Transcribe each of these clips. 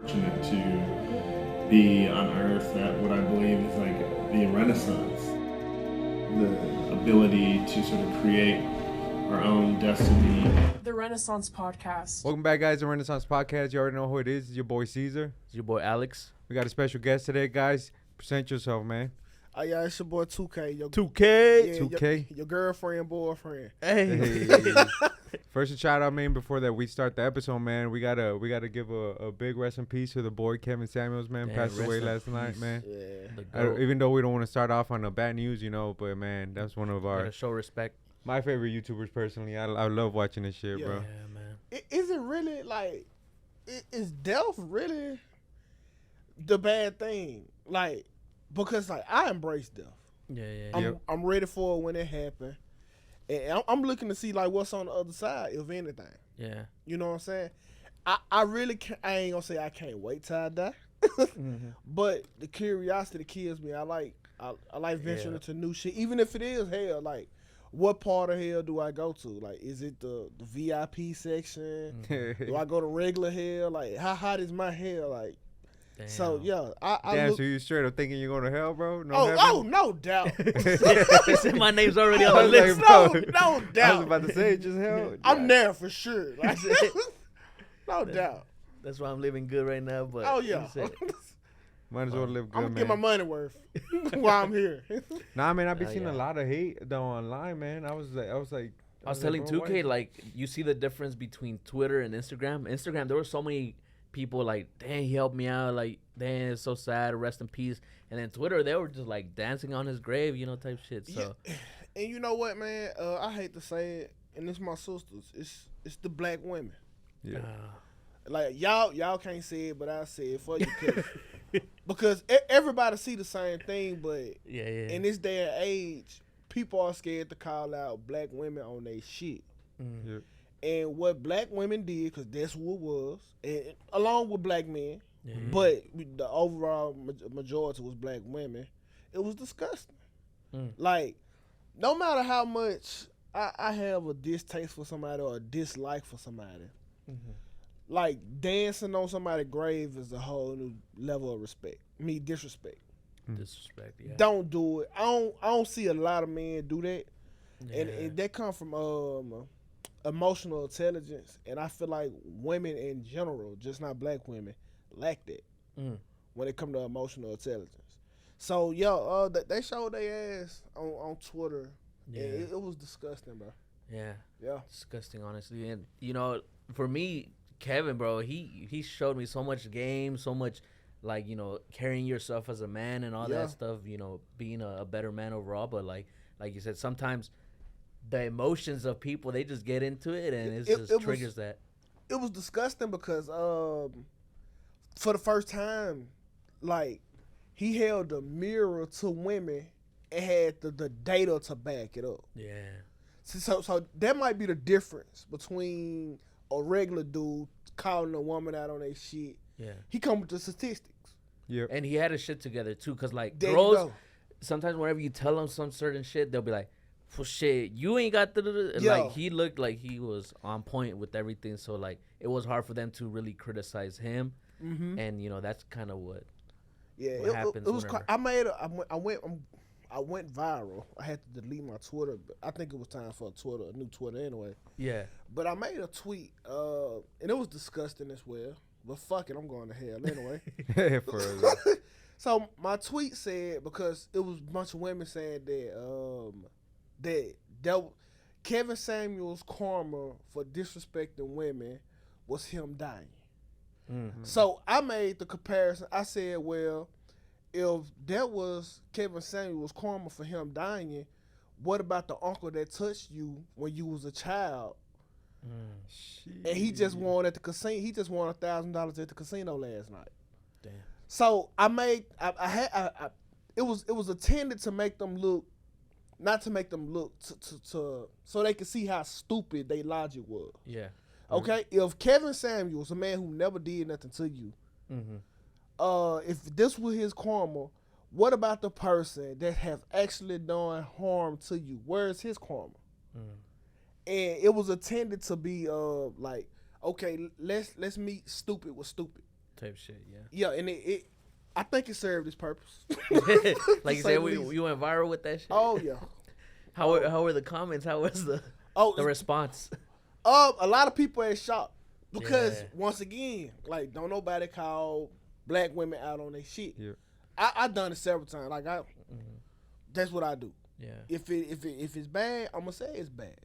fortunate to be on Earth at what I believe is like the Renaissance, the ability to sort of create our own destiny. The Renaissance Podcast. Welcome back, guys, to Renaissance Podcast. You already know who it is. It's your boy Caesar. It's your boy Alex. We got a special guest today, guys. Present yourself, man. Yeah, it's your boy 2K. 2K. Yeah, 2K. Your girlfriend, boyfriend. Hey. First, a shout out, man. Before that, we start the episode, man. We gotta give a big rest in peace to the boy Kevin Samuels, man. Damn, Passed away rest in last night, peace. man. Yeah. Even though we don't want to start off on the bad news, you know, but man, that's one of Gotta show respect. my favorite YouTubers personally. I love watching this shit, Yeah. bro. Yeah, man. Is it really like? Is death really the bad thing? Like, because like I embrace death. Yeah. I'm ready for it when it happens, and I'm looking to see like what's on the other side, if anything. Yeah. You know what I'm saying? I really can't, I ain't gonna say I can't wait till I die, but the curiosity kills me. I like venturing into new shit, even if it is hell. Like, what part of hell do I go to? Like, is it the VIP section? Do I go to regular hell? Like, how hot is my hell? Like, Damn. so yeah, I Damn, look. so you straight up thinking you're going to hell, bro? No Oh, heaven? no doubt. He said my name's already on I the was list. like, no, bro. no I was doubt. about to say, just hell. I'm there for sure. Like, no doubt. That's why I'm living good right now. But Oh yeah. he said- Might as well live good, I'm gonna man. get my money worth while I'm here. Nah, man, I've been Oh, seeing a yeah. lot of hate though online, man. I was like, I was telling bro, 2K, why- like, you see the difference between Twitter and Instagram. Instagram, there were so many people like, dang, he helped me out. Like, dang, it's so sad. Rest in peace. And then Twitter, they were just like dancing on his grave, you know, type shit. So Yeah. And you know what, man? I hate to say it, and it's my sisters. It's the black women. yeah. Like y'all can't say it, but I say it for you, because everybody see the same thing. But yeah. in this day and age, people are scared to call out black women on their shit. Mm. Yeah. And what black women did, because that's what it was, and along with black men, Yeah. but the overall majority was black women. It was disgusting. Mm. Like, no matter how much I have a distaste for somebody or a dislike for somebody, like dancing on somebody's grave is a whole new level of respect. Disrespect. Disrespect, yeah. Don't do it. I don't see a lot of men do that, Yeah. and that come from emotional intelligence. And I feel like women in general, just not black women, lack that Mm. when it come to emotional intelligence. So they showed their ass on Twitter. Yeah. And it was disgusting, bro. Yeah. Yeah. Disgusting, honestly. And you know, for me, Kevin, bro, he showed me so much game, so much, like, you know, carrying yourself as a man and all Yeah. that stuff, you know, being a better man overall. But like you said, sometimes the emotions of people, they just get into it, and It just was- triggers that. It was disgusting because for the first time, like, he held a mirror to women and had the data to back it up. Yeah. So that might be the difference between a regular dude calling a woman out on their shit. Yeah. He come with the statistics. Yep. And he had his shit together too, cause like There you girls, go. sometimes whenever you tell them some certain shit, they'll be like, "For shit, you ain't got the." Yeah. Like, he looked like he was on point with everything, so like it was hard for them to really criticize him, and you know that's kind of what. Yeah, What happens it was. whenever- I went viral. I had to delete my Twitter, but I think it was time for a new Twitter anyway. Yeah. But I made a tweet, and it was disgusting as well. But fuck it, I'm going to hell anyway. For real. So my tweet said, because it was a bunch of women saying that Kevin Samuels' karma for disrespecting women was him dying. So I made the comparison. I said, well, if that was Kevin Samuels' karma for him dying, what about the uncle that touched you when you was a child? And he just won at the casino. He just won $1,000 at the casino last night. Damn. So it was intended to make them look, not to make them look to so they could see how stupid their logic was. Yeah. Okay, if Kevin Samuels, a man who never did nothing to you, if this was his karma, what about the person that have actually done harm to you? Where is his karma? And it was intended to be like, okay, let's meet stupid with stupid. type shit. Yeah. Yeah, and I think it served its purpose. Like you say said, the we least. you went viral with that shit. Oh yeah. How were the comments? How was the response? A lot of people ain't shocked because Yeah. once again, like don't nobody call black women out on their shit. Yeah. I done it several times. Like that's what I do. Yeah. If it's bad, I'm gonna say it's bad.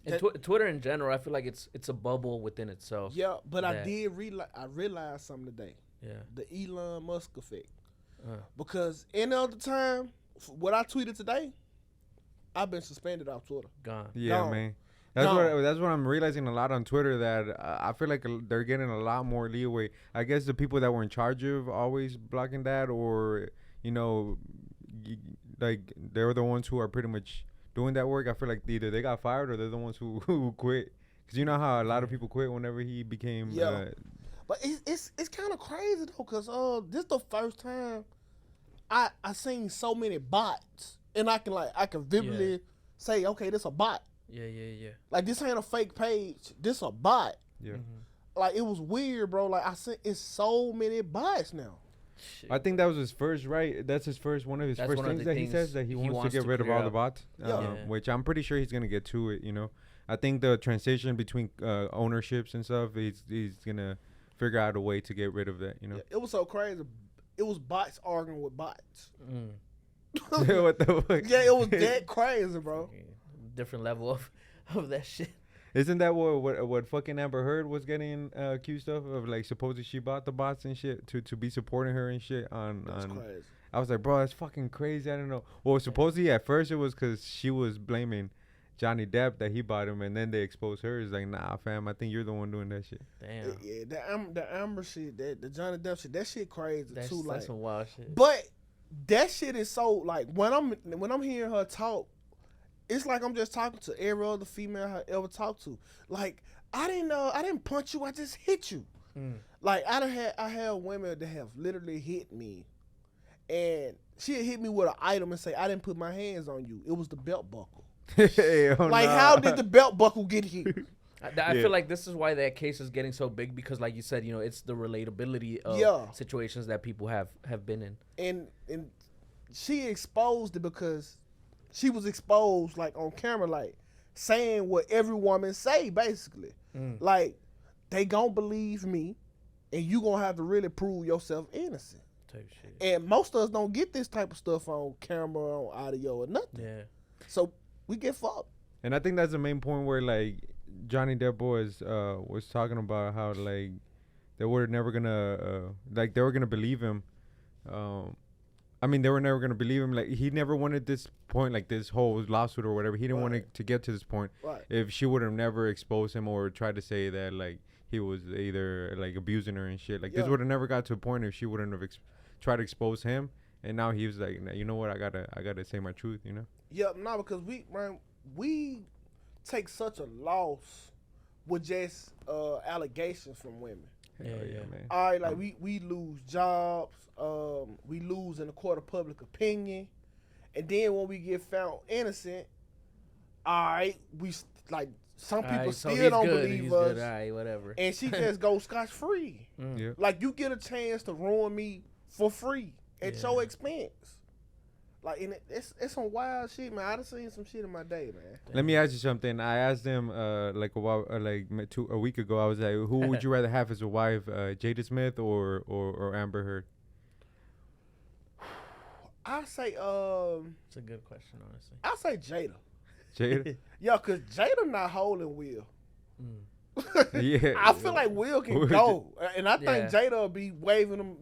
And Twitter in general, I feel like it's a bubble within itself. Yeah, but I that- did realize something today. Yeah. The Elon Musk effect. Uh. Because any other time, what I tweeted today, I've been suspended off Twitter. Gone. Yeah, No. man. No. That's what I'm realizing a lot on Twitter, that I feel like they're getting a lot more leeway. I guess the people that were in charge of always blocking that, or like they're the ones who are pretty much doing that work. I feel like either they got fired or they're the ones who quit. Because you know how a lot of people quit whenever he became. Yeah. But it's kind of crazy though, cause this the first time I seen so many bots, and I can vividly say, okay, this a bot. Yeah. Like this ain't a fake page. This a bot. Yeah. Like it was weird, bro. Like I said, it's so many bots now. Shit. I think that was his first, right? That's his first, one of his That's first one of things the that he things says, that he wants to get rid of clear all the up. bots, Yeah. which I'm pretty sure he's going to get to it, you know. I think the transition between ownerships and stuff, he's going to figure out a way to get rid of that, you know. Yeah, it was so crazy. It was bots arguing with bots. What the fuck? Yeah, it was that crazy, bro. Different level of that shit. Isn't that what fucking Amber Heard was getting accused of like supposedly she bought the bots and shit to be supporting her and shit That's on crazy. I was like, bro, that's fucking crazy. I don't know. Well, supposedly at first it was because she was blaming Johnny Depp that he bought him, and then they exposed her. It's like, nah, fam, I think you're the one doing that shit. Damn. Yeah, the Amber shit, the Johnny Depp shit, that shit crazy That's too. Like, some wild shit. but that shit is so like when I'm hearing her talk, it's like I'm just talking to every other female I ever talked to. Like I didn't punch you, I just hit you. Like I had women that have literally hit me, and she had hit me with an item and say I didn't put my hands on you. It was the belt buckle. Like how did the belt buckle get here? I feel like this is why that case is getting so big, because like you said, you know, it's the relatability of situations that people have been in. And she exposed it because she was exposed like on camera, like saying what every woman say basically. Like they gonna believe me, and you gonna have to really prove yourself innocent. Type shit. And most of us don't get this type of stuff on camera, on audio, or nothing. Yeah. So we get fucked. And I think that's the main point where like Johnny Depp was talking about how like they were never gonna like they were gonna believe him. I mean, they were never gonna believe him. Like he never wanted this point, like this whole lawsuit or whatever. He didn't want it to get to this point. Right. If she would have never exposed him or tried to say that like he was either like abusing her and shit, like this would have never got to a point if she wouldn't have tried to expose him. And now he was like, you know what? I gotta say my truth, you know. Yeah, no, because we take such a loss with just allegations from women. Yeah, man. All right, like we lose jobs, we lose in the court of public opinion, and then when we get found innocent, all right, we like some people so still he's don't good, believe he's us, good. All right, whatever. and she just goes scotch free. Yeah. Like you get a chance to ruin me for free at your expense. Like, and it's some wild shit, man. I done seen some shit in my day, man. Let me ask you something. I asked them like a while, a week ago. I was like, who would you rather have as a wife, Jada Smith or Amber Heard? I say It's a good question, honestly. I say Jada. Jada. Yeah, cause Jada not holding Will. Yeah. I feel like Will can go, and I think Yeah. Jada will be waving him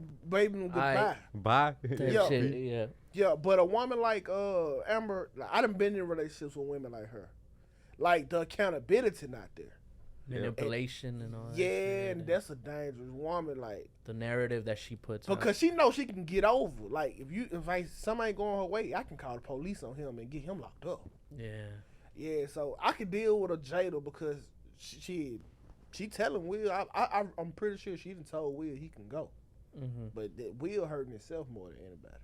goodbye. Bye. Type Yeah. shit, yeah. Yeah, but a woman like Amber, like, I done been in relationships with women like her. Like the accountability not there. Manipulation and all that. Yeah, shit, and that's a dangerous woman. Like the narrative that she puts out. because she knows she can get over. Like if somebody going her way, I can call the police on him and get him locked up. Yeah. Yeah, so I can deal with a Jada because she telling Will. I'm pretty sure she done told Will he can go. But that Will hurting himself more than anybody.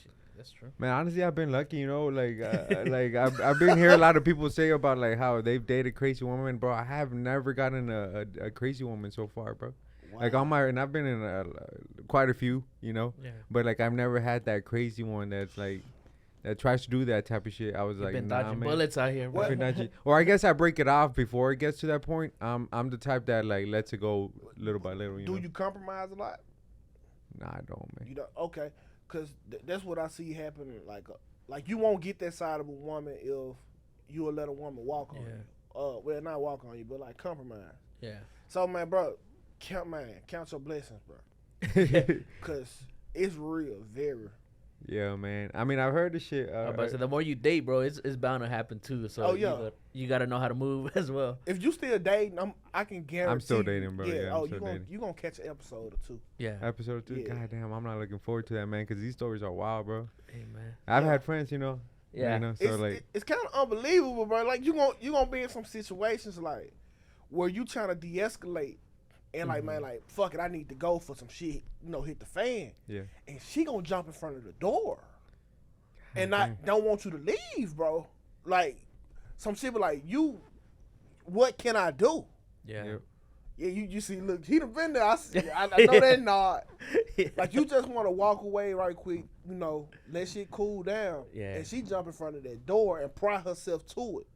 Shit, that's true. Man, honestly, I've been lucky, you know. Like, I've been hearing a lot of people say about like how they've dated crazy women, bro. I have never gotten a crazy woman so far, bro. Like on my, and I've been in quite a few, you know. Yeah. But like I've never had that crazy one that's like that tries to do that type of shit. I was You've like, been nah, dodging man. bullets out here, bro. I've been dodging- Or I guess I break it off before it gets to that point. I'm the type that like lets it go little by little. You Do know? you compromise a lot? Nah, I don't, man. You don't. Okay, because that's what I see happening. Like you won't get that side of a woman if you will let a woman walk on you. Well, not walk on you, but like compromise. Yeah. So man, bro, count your blessings, bro, because it's real, very. Yeah, man. I mean, I've heard the shit. But so the more you date, bro, it's bound to happen too. So you got to know how to move as well. If you still dating, I can guarantee. I'm still dating, bro. Yeah, I'm still dating. You gonna catch an episode or two. Yeah. Episode 2. Yeah. God damn, I'm not looking forward to that, man, because these stories are wild, bro. Hey, man. I've had friends, you know. Yeah. You know, so It's kind of unbelievable, bro. Like you gonna be in some situations like where you trying to de-escalate. And like, man, like, fuck it, I need to go for some shit, hit the fan. Yeah. And she gonna jump in front of the door. And don't want you to leave, bro. Like, some shit be like, what can I do? Yeah. Yep. Yeah, you see, look, he done been there. I know that not. Yeah. Like, you just want to walk away right quick, let shit cool down. Yeah. And she jump in front of that door and pry herself to it.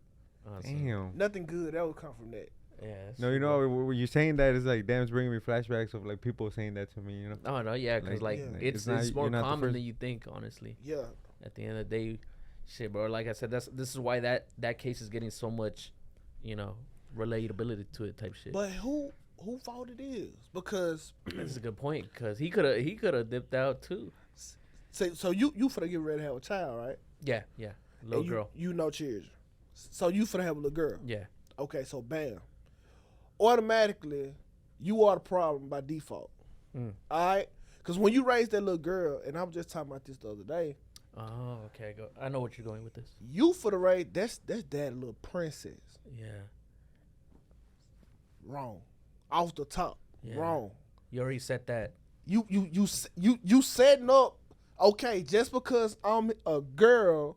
Awesome. Damn. Nothing good that would come from that. Yeah. No, you know, when you're saying that, it's like, damn, it's bringing me flashbacks of like people saying that to me, you know. Oh no, yeah, because Like, like yeah. it's not- more you're not the common first- than you think, honestly. Yeah. At the end of the day, shit, bro. Like I said, this is why that case is getting so much, relatability to it, type shit. But who fault it is? Because That's a good point, because he could have dipped out too. so you finna get ready to have a child, right? Yeah, little And girl. You know children. So you finna have a little girl. Yeah, Okay, so bam. Automatically, you are the problem by default. Mm. All right? Because when you raise that little girl, and I was just talking about this the other day, Oh, okay. I know what you're going with this. you for the raise, that's that little princess. Yeah. Wrong. Off the top. Yeah. Wrong. You already said that. You setting up, okay, just because I'm a girl,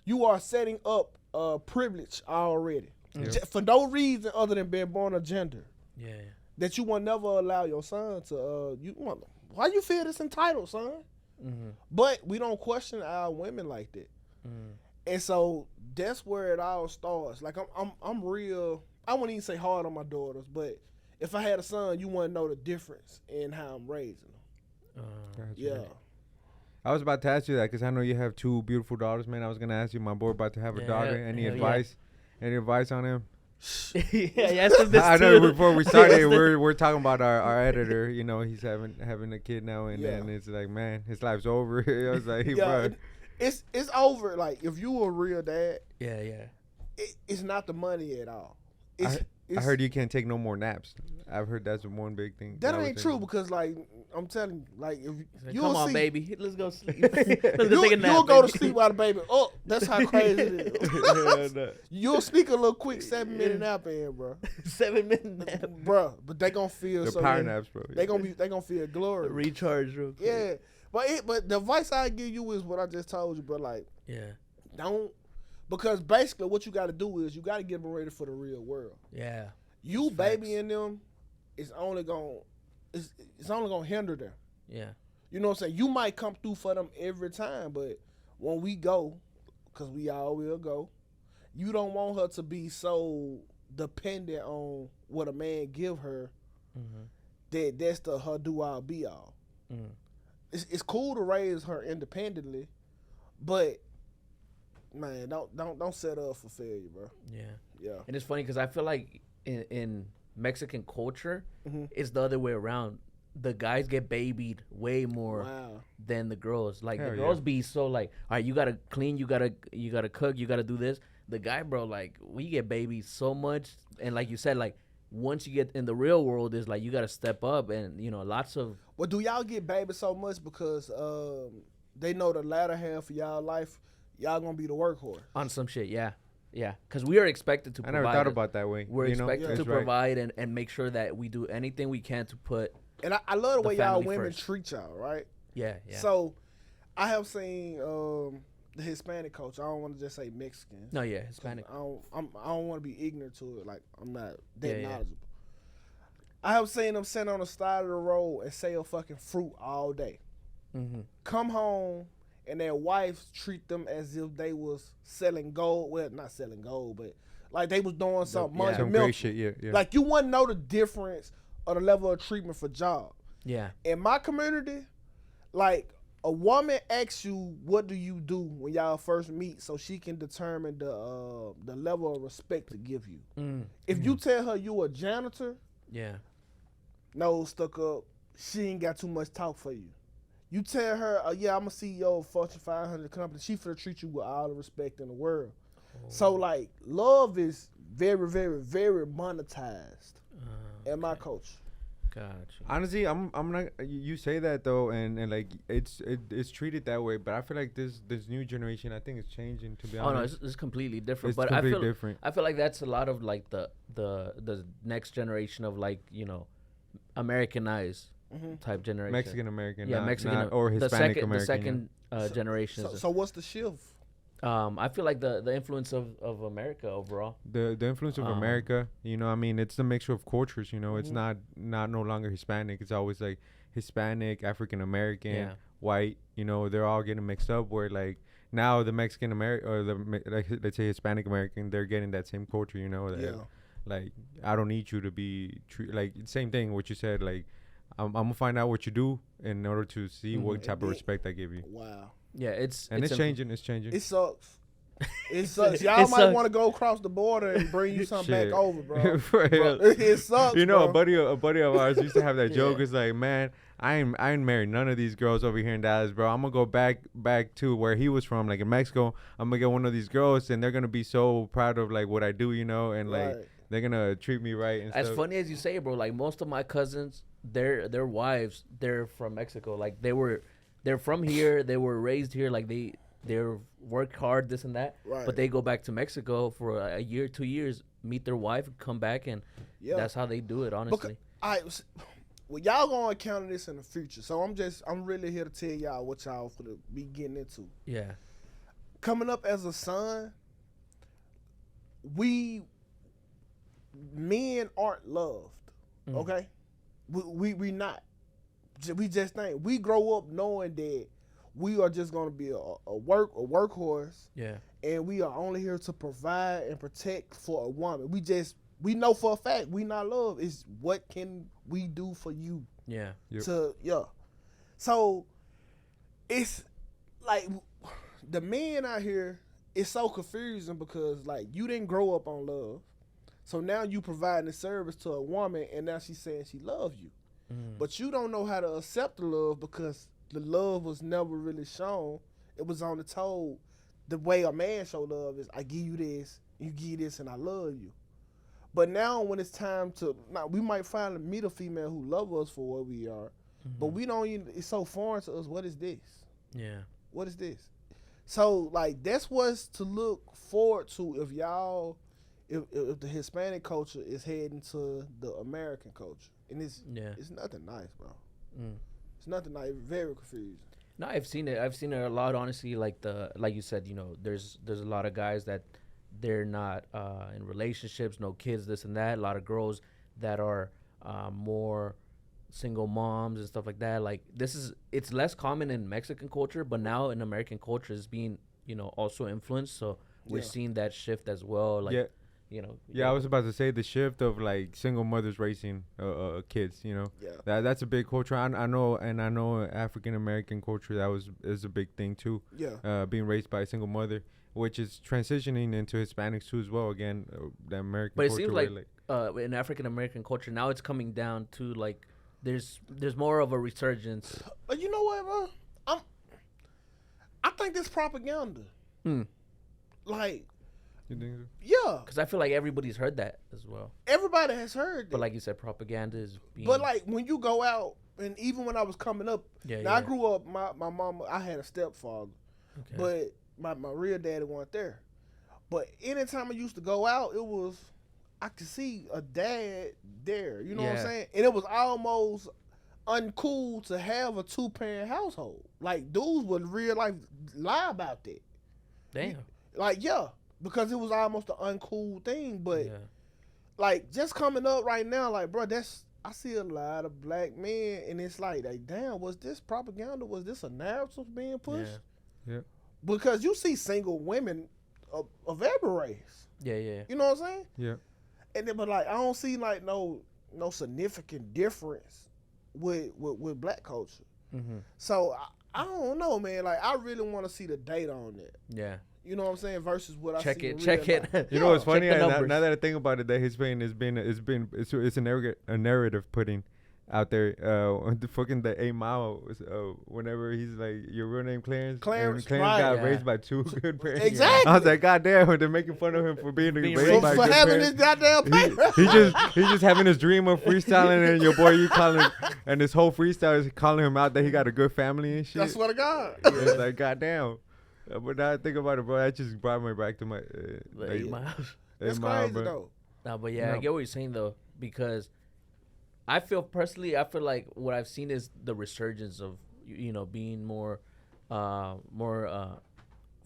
you are setting up privilege already. Yep. For no reason other than being born a gender. Yeah. That you will never allow your son to why you feel this entitled, son? Mm-hmm. But we don't question our women like that. Mm. And so that's where it all starts. Like I'm real, I wouldn't even say hard on my daughters, but if I had a son, you wouldn't know the difference in how I'm raising them. Gotcha. Yeah. I was about to ask you that because I know you have 2 beautiful daughters, man. I was gonna ask you, my boy about to have a Yeah, daughter. Any hell yeah. advice? Any advice on him? Yeah, you asked him this I know too. before we started, we're talking about our editor. You know, he's having a kid now, and Yeah. then it's like, man, his life's over. I was like, Yeah, bro. it's over. Like if you a real dad, Yeah. it's not the money at all. I heard you can't take no more naps. I've heard that's one big thing. that I was ain't thinking. true because like I'm telling you, like if He's like, you'll come on, see, baby, let's go sleep. Let's go take a nap. you'll go to baby. sleep while the baby. Oh, that's how crazy it is. Yeah, no. You'll sneak a little quick 7-minute nap in, bro. 7 minute nap. Bro, but they gonna feel The so power good. naps, bro. They gonna feel glory. Recharge real quick. Yeah, but the advice I give you is what I just told you, bro. Like Yeah. don't, because basically what you got to do is you got to get them ready for the real world. Yeah. You That's babying them is only gonna hinder them. Yeah. You know what I'm saying? You might come through for them every time, but when we go, because we all will go, you don't want her to be so dependent on what a man give her Mm-hmm. that's her do all be all. Mm. It's cool to raise her independently, but man, don't set her up for failure, bro. Yeah. Yeah. And it's funny because I feel like in Mexican culture, Mhm. it's the other way around. The guys get babied way more Wow. than the girls. Like Hell the yeah. girls be so like, all right, you gotta clean, you gotta cook, you gotta do this. The guy, bro, like we get babied so much, and like you said, like once you get in the real world, is like you gotta step up, and lots of Well, do y'all get babied so much because they know the latter half of y'all life, y'all gonna be the workhorse? on some shit. Yeah, because we are expected to. I provide never thought it. about that way. We're you know? expected That's to right. provide and make sure that we do anything we can to put. And I love the The way y'all family women first. treat y'all, right? Yeah. So I have seen the Hispanic culture. I don't want to just say Mexican. No, yeah, Hispanic. I don't want to be ignorant to it. Like I'm not that Yeah, yeah. knowledgeable. I have seen them sit on the side of the road and sell fucking fruit all day. Mm-hmm. Come home and their wives treat them as if they was selling gold. Well, not selling gold, but like they was doing something money Some milk. great shit, yeah. Like you wouldn't know the difference of the level of treatment for job. Yeah. In my community, like a woman asks you, what do you do when y'all first meet, so she can determine the level of respect to give you. If you tell her you a janitor, Yeah. nose stuck up, she ain't got too much talk for you. You tell her, yeah, I'm a CEO of Fortune 500 company, she finna treat you with all the respect in the world. So like, love is very, very, very monetized in my culture. Gotcha. Honestly, I'm not. You say that though, and like it's treated that way, but I feel like this new generation, I think it's changing. To be Oh no, honest, it's completely different. It's But completely different. I feel like that's a lot of like the next generation of like, you know, Americanized type generation. Mexican American, Yeah, not, Mexican not, or Hispanic the American. second generation. So what's the shift? I feel like the influence of America overall. The influence of America, you know, I mean, it's a mixture of cultures. You know, it's not no longer Hispanic. It's always like Hispanic, African American, white. You know, they're all getting mixed up. Where like now the Mexican American or like let's say Hispanic American, they're getting that same culture. You know, that, like I don't need you to be like same thing. What you said, like I'm gonna find out what you do in order to see what type of respect I give you. Wow. Yeah, it's changing. It's changing. It sucks. It sucks. Y'all might want to go across the border and bring you something back over, bro. It sucks. You know, bro. a buddy of ours used to have that joke. It's like, man, I ain't married none of these girls over here in Dallas, bro. I'm gonna go back to where he was from, like in Mexico. I'm gonna get one of these girls, and they're gonna be so proud of like what I do, you know, and like they're gonna treat me right. And as stuff. funny as you say, bro. Like most of my cousins, their wives, they're from Mexico. Like they're from here. They were raised here. Like they're work hard, this and that. Right. But they go back to Mexico for a year, 2 years, meet their wife, come back, and that's how they do it. Honestly. Well, y'all gonna encounter this in the future. So I'm really here to tell y'all what y'all finna be getting into. Yeah. Coming up as a son, men aren't loved. Okay, we not. We just think we grow up knowing that we are just gonna be a workhorse. Yeah. And we are only here to provide and protect for a woman. We know for a fact we not loved. It's what can we do for you? Yeah. So it's like the men out here, it's so confusing because like you didn't grow up on love. So now you providing a service to a woman and now she's saying she loves you. But you don't know how to accept the love because the love was never really shown. It was only told the way a man show love is I give you this, you give this, and I love you. But now when it's time to, now we might finally meet a female who love us for what we are, but we don't even, it's so foreign to us. What is this? Yeah. What is this? So like that's what's to look forward to if y'all, if the Hispanic culture is heading to the American culture. And it's nothing nice, bro. It's nothing nice. Very confusing. No, I've seen it a lot, honestly. Like you said, you know, there's a lot of guys that they're not in relationships, no kids, this and that. A lot of girls that are more single moms and stuff like that. Like it's less common in Mexican culture, but now in American culture it's being, you know, also influenced. So we're seeing that shift as well. Like, you know. I was about to say the shift of like single mothers raising kids. You know, that's a big culture. I know African American culture is a big thing too. Being raised by a single mother, which is transitioning into Hispanics too as well. Again, the American. But it culture seems like in African American culture now it's coming down to like there's more of a resurgence. But you know what, bro? I think this propaganda. Like. You think so? Yeah. Because I feel like everybody's heard that as well. Everybody has heard that. But like you said, propaganda is being... But like when you go out, and even when I was coming up, I grew up, my mama, I had a stepfather. Okay. But my real daddy wasn't there. But anytime I used to go out, it was, I could see a dad there. You know what I'm saying? And it was almost uncool to have a 2-parent household. Like dudes would real life lie about that. Damn. Like, because it was almost an uncool thing, but like just coming up right now, like bro, that's I see a lot of black men, and it's like, damn, was this propaganda? Was this a narrative being pushed? Yeah. Because you see single women of every race. Yeah. You know what I'm saying? Yeah. And then, but like, I don't see like no significant difference with black culture. Mm-hmm. So I don't know, man. Like, I really want to see the data on that. Yeah. You know what I'm saying? Versus what I Check see. it. Check it. You know what's funny? Check the Now numbers. that I think about it, that his pain it's a narrative putting out there. The fucking the 8 Mile. Whenever he's like, your real name Clarence. Clarence, and Clarence right. got Yeah. raised by 2 good parents. Exactly. I was like, God damn, they're making fun of him for being raised raised by for good having this parents. goddamn paper. He's just having his dream of freestyling, and your boy you calling, and this whole freestyle is calling him out that he got a good family and shit. I swear to God. Yeah, it's like, goddamn. But now I think about it, bro, that just brought me back to my The 8 miles. That's 8 Mile, crazy bro. though. No, but yeah, I No. get what you're saying though, because I feel like what I've seen is the resurgence of being more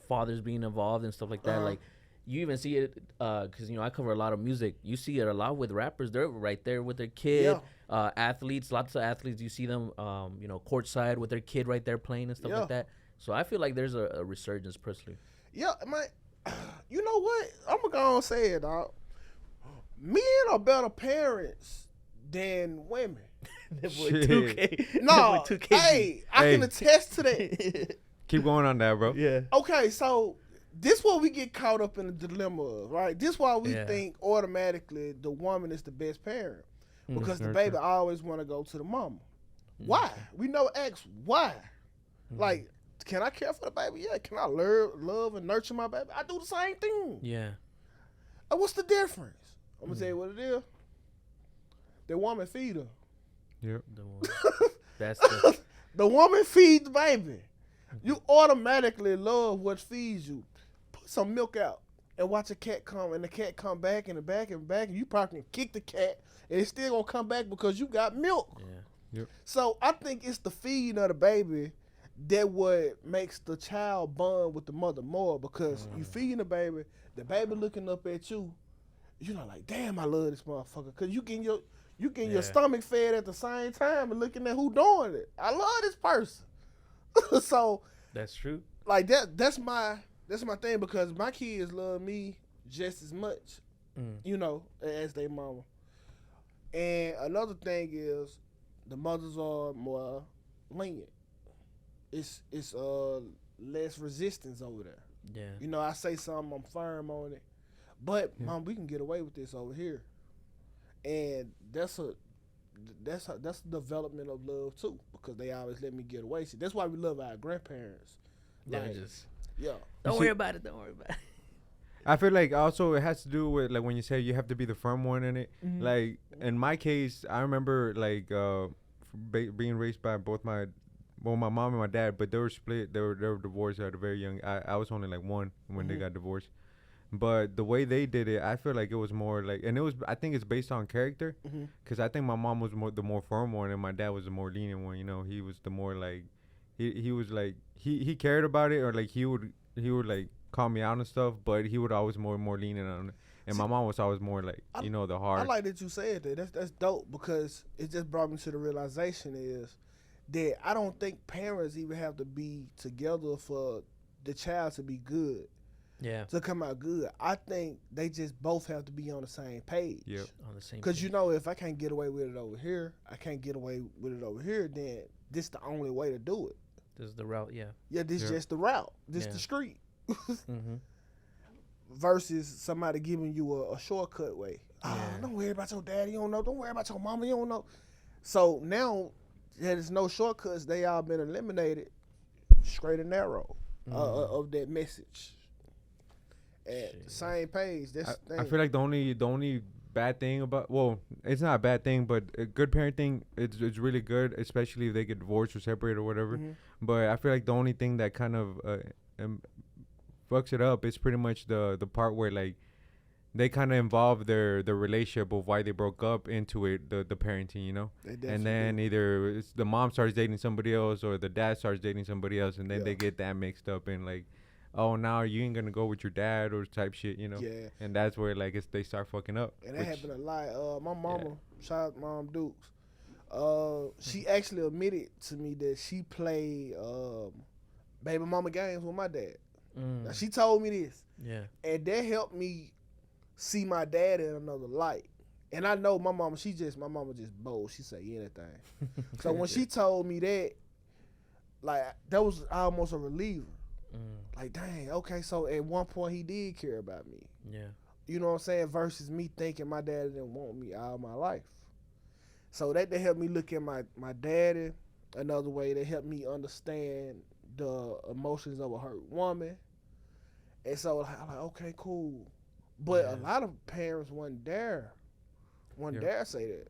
fathers being involved and stuff like that. Uh-huh. Like you even see it because I cover a lot of music. You see it a lot with rappers. They're right there with their kid. Athletes, lots of athletes. You see them, courtside with their kid right there playing and stuff Yeah. like that. So I feel like there's a resurgence personally. Yeah, man. You know what? I'm gonna go and say it, dog. Men are better parents than women. That boy Shit. 2K. No, That boy 2K. hey, I can Hey. attest to that. Keep going on that, bro. Yeah. Okay, so this why we get caught up in the dilemma of, right? This why we Yeah. think automatically the woman is the best parent. Because the Nurture. baby always want to go to the mama. Why? We know X. Why? Like, can I care for the baby? Yeah. Can I love and nurture my baby? I do the same thing. Yeah. What's the difference? I'm gonna tell you what it is. The woman feed her. Yep. That's the The woman feeds the baby. You automatically love what feeds you. Put some milk out and watch a cat come, and the cat come back and back and back, and you probably can kick the cat, and it's still gonna come back because you got milk. yeah. So I think it's the feeding of the baby that what makes the child bond with the mother more, because you feeding the baby looking up at you, you're not like, damn, I love this motherfucker, because you getting your stomach fed at the same time and looking at who doing it. I love this person. So That's true. like that's my thing, because my kids love me just as much, as their mama. And another thing is the mothers are more lenient. It's less resistance over there. Yeah. I say something, I'm firm on it. But mom, we can get away with this over here. And that's the development of love too, because they always let me get away. See, that's why we love our grandparents. Like, yeah. Don't worry about it. Don't worry about it. I feel like also it has to do with, like, when you say you have to be the firm one in it. Like in my case, I remember like being raised by both my mom and my dad, but they were split. They were divorced at a very young. I was only like 1 when they got divorced. But the way they did it, I feel like it was more like, and I think it's based on character, because I think my mom was the more firm one, and my dad was the more lenient one. He was the more like, he was like, he cared about it, or like he would like call me out and stuff, but he would always more lenient on it. And my mom was always more like, the hard. I like that you said that. That's dope, because it just brought me to the realization is that I don't think parents even have to be together for the child to be good. Yeah. To come out good. I think they just both have to be on the same page. Yep. On the same. Because if I can't get away with it over here, I can't get away with it over here, then this the only way to do it. This is the route. Yeah. Yeah, this just the route. This the street. Mm-hmm. Versus somebody giving you a shortcut way. Oh, don't worry about your daddy, you don't know. Don't worry about your mama, you don't know. So now there's no shortcuts. They all been eliminated, straight and narrow, of that message. At the same page. That's the thing. I feel like the only bad thing about, well, it's not a bad thing, but a good parenting, it's really good, especially if they get divorced or separated or whatever. But I feel like the only thing that kind of fucks it up is pretty much the part where, like, they kind of involve their relationship of why they broke up into it, the parenting, and then either it's the mom starts dating somebody else or the dad starts dating somebody else, and then they get that mixed up in, like, oh, now you ain't gonna go with your dad or type shit, Yeah. And that's where like they start fucking up. And that happened a lot. My mama, shout out Mom Dukes. She actually admitted to me that she played baby mama games with my dad. Now she told me this. Yeah. And that helped me see my dad in another light. And I know my mama just bold. She say anything. So when she told me that, like, that was almost a reliever. Like, dang, okay, so at one point he did care about me. Yeah. You know what I'm saying? Versus me thinking my daddy didn't want me all my life. So that helped me look at my daddy another way. That helped me understand the emotions of a hurt woman. And so I'm like, okay, cool. But a lot of parents wouldn't dare say that.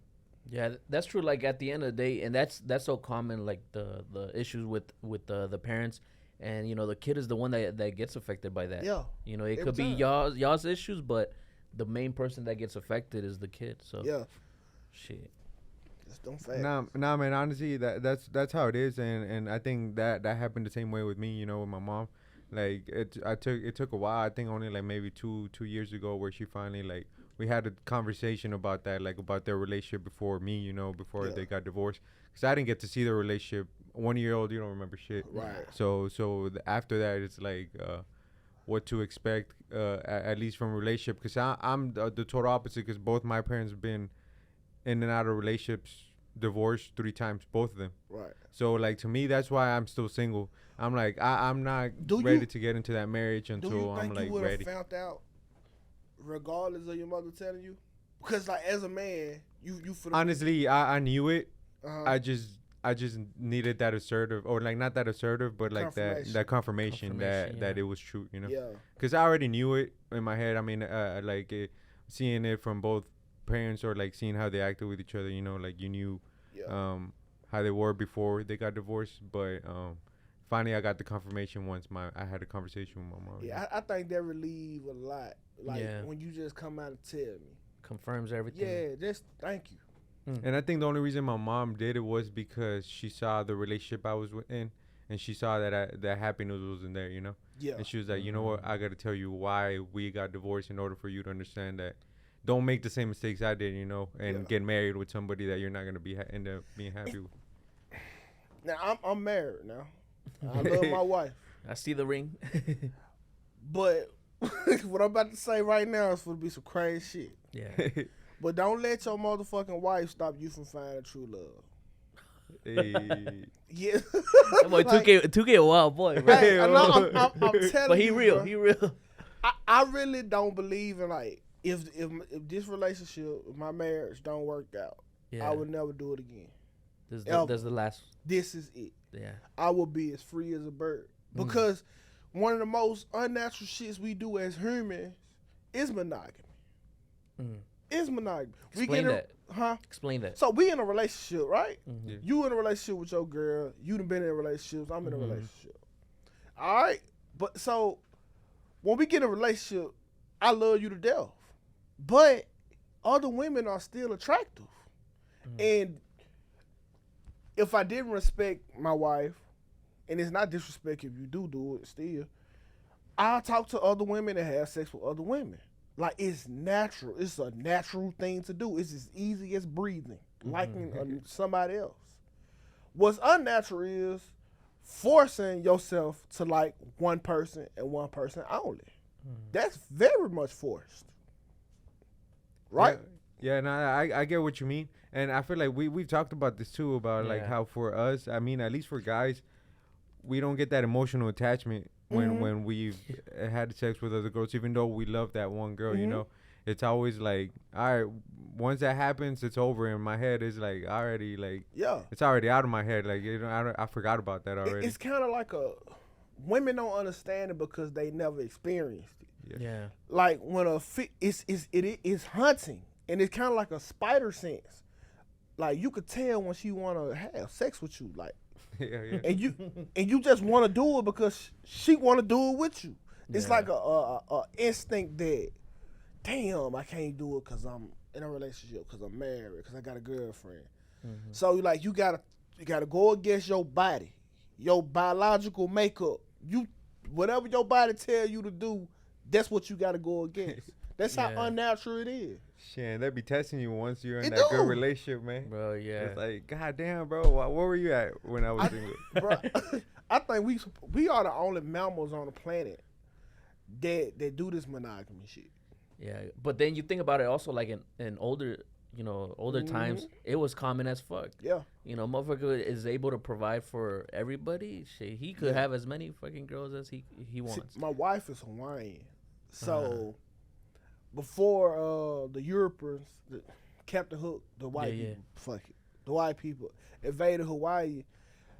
Yeah, that's true. Like at the end of the day, and that's so common. Like the issues with the parents, and the kid is the one that gets affected by that. Yeah, it could be y'all's issues, but the main person that gets affected is the kid. So yeah, shit. Just don't fact. Nah, man. Honestly, that's how it is, and I think that happened the same way with me. With my mom. Like it took a while. I think only like maybe two years ago where she finally like. We had a conversation about that, like about their relationship before me, before they got divorced. Because I didn't get to see their relationship. 1 year old, you don't remember shit. Right. So after that, it's like what to expect, at least from a relationship. Because I'm the total opposite. Because both my parents have been in and out of relationships, divorced 3 times, both of them. Right. So like to me, that's why I'm still single. I'm like I'm not ready to get into that marriage until I'm like ready. Found out regardless of your mother telling you? Because like as a man, you feel honestly, I knew it. Uh-huh. I just needed that assertive, or like not that assertive, but like that confirmation that it was true, Yeah. Because I already knew it in my head. I mean, seeing it from both parents, or like seeing how they acted with each other, like you knew how they were before they got divorced, but finally I got the confirmation once I had a conversation with my mom. Yeah, I think that relieve a lot. Like when you just come out and tell me. Confirms everything. Yeah, just thank you. And I think the only reason my mom did it was because she saw the relationship I was in, and she saw that happiness wasn't there, Yeah. And she was like, you know what, I got to tell you why we got divorced in order for you to understand that don't make the same mistakes I did, and get married with somebody that you're not going to end up being happy with. Now, I'm married now. I love my wife. I see the ring. But what I'm about to say right now is going to be some crazy shit. Yeah. But don't let your motherfucking wife stop you from finding true love. Hey. Yeah. That boy, 2K a wild boy, bro. Hey, I'm telling But he you, real. bro. He real. I really don't believe in like if this relationship, if my marriage don't work out, Yeah. I would never do it again. This the last. This is it. Yeah. I will be as free as a bird. Because one of the most unnatural shits we do as humans is monogamy. It's monogamy. Explain that. Huh? Explain that. So we in a relationship, right? Yeah. You in a relationship with your girl. You done been in relationships. I'm in a relationship. All right? But so when we get in a relationship, I love you to death. But other women are still attractive. And if I didn't respect my wife, and it's not disrespect if you do it still, I'll talk to other women and have sex with other women. Like, it's natural. It's a natural thing to do. It's as easy as breathing, liking somebody else. What's unnatural is forcing yourself to like one person and one person only. That's very much forced. Right? Yeah, no, I get what you mean. And I feel like we've talked about this too, about like how for us, I mean, at least for guys, we don't get that emotional attachment when we've had sex with other girls, even though we love that one girl, it's always like, all right, once that happens, it's over. In my head, it's like already like, it's already out of my head. Like, I forgot about that already. It's kind of like women don't understand it because they never experienced it. Yeah. Like when it is hunting, and it's kind of like a spider sense. Like you could tell when she want to have sex with you, like. Yeah. And you just want to do it because she want to do it with you. It's like a instinct that, damn, I can't do it because I'm in a relationship, because I'm married, because I got a girlfriend. So you gotta go against your body, your biological makeup. You whatever your body tell you to do, that's what you got to go against. That's how Yeah. unnatural it is. Shit, they be testing you once you're in It that do. good relationship, man. Bro, yeah. It's like, God damn, bro, where were you at when I was single? Bro, I think we are the only mammals on the planet that do this monogamy shit. Yeah, but then you think about it also like in older, times, it was common as fuck. Yeah. You know, motherfucker is able to provide for everybody. Shit, he could have as many fucking girls as he See, wants. my wife is Hawaiian, so before the Europeans, Captain Hook, the white people, the white people invaded Hawaii.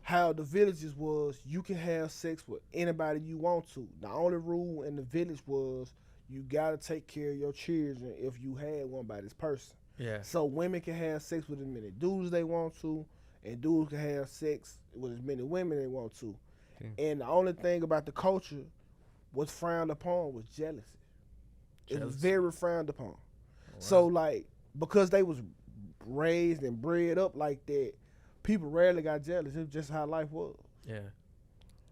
How the villages was, you can have sex with anybody you want to. The only rule in the village was you gotta take care of your children if you had one by this person. Yeah. So women can have sex with as many dudes they want to, and dudes can have sex with as many women they want to. And the only thing about the culture was frowned upon was jealousy. It was very frowned upon. Wow. So like, because they was raised and bred up like that, people rarely got jealous. It was just how life was. Yeah.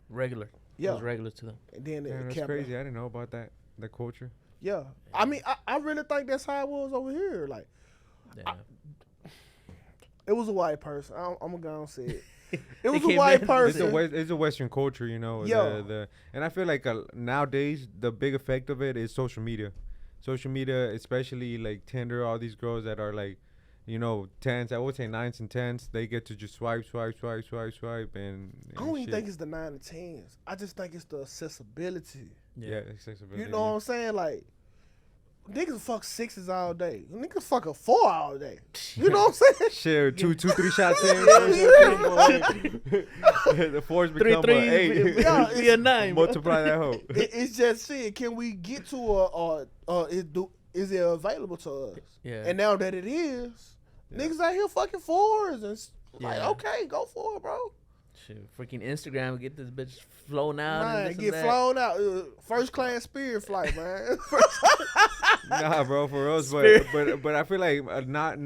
Regular. Yeah. It was regular to them. And then Damn, that's crazy. I didn't know about that culture. Yeah. I mean, I really think that's how it was over here. Like, Yeah. it was a white person. I'm going to go and say it. It was came a white in- person. It's a Western culture, you know. Yeah. And I feel like nowadays the big effect of it is social media. Social media, especially like Tinder, all these girls that are like, you know, 10s, I would say 9s and 10s, they get to just swipe, and I don't even shit. think it's the 9 and 10s. I just think it's the accessibility. Yeah, accessibility. You know what I'm saying? Like, niggas fuck 6s all day. Niggas fuck a 4 all day. You know what I'm saying? Shit, 3 shots in. The 4s Three become threes, an 8. Yeah, be a 9. bro. Multiply that hoe. It's just shit. Can we get to is it available to us? Yeah. And now that it is, niggas out here fucking 4s and like, Yeah. okay, go for it, bro. Shit, freaking Instagram, get this bitch flown out. Man, and this get and that. flown out. First class Spirit flight, man. Nah, bro, for us, but I feel like not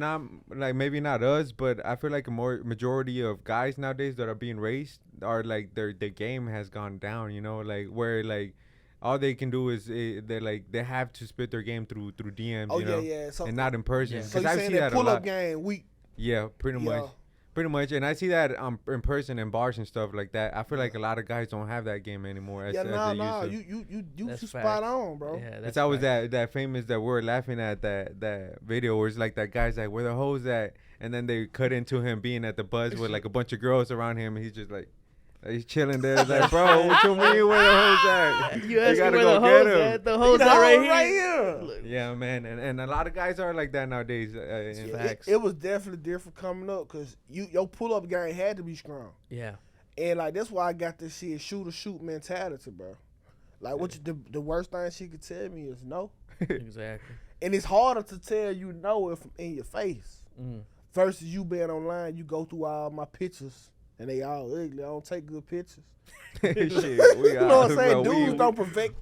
like maybe not us, but I feel like a majority of guys nowadays that are being raised are like their game has gone down, you know, like where like all they can do is they have to spit their game through DMs, Oh you know, yeah. So, and not in person. Yeah. so Because you I saying see that that a pull up lot. game weak? Yeah, pretty much, and I see that in person in bars and stuff like that. I feel like a lot of guys don't have that game anymore. Yeah, as nah. they used to. You That's spot facts. on, bro. Yeah, It's that's always facts. that famous that we're laughing at that video where it's like that guy's like, where the hoes at? And then they cut into him being at the buzz with like a bunch of girls around him, and he's just like, he's chilling there. It's like, bro, what you mean where the hoes at? You asked me gotta where go the get hoes 'em. at. The hoes The are right hoes here. right here. Yeah, man, and a lot of guys are like that nowadays. In fact, It was definitely different coming up because your pull up game had to be strong. Yeah. And like that's why I got this shit shoot mentality, bro. Like what the worst thing she could tell me is no. Exactly. And it's harder to tell you no if I'm in your face. Mm. Versus you being online, you go through all my pictures and they all ugly. I don't take good pictures. shit, we You know what I'm saying? bro, Dudes don't perfect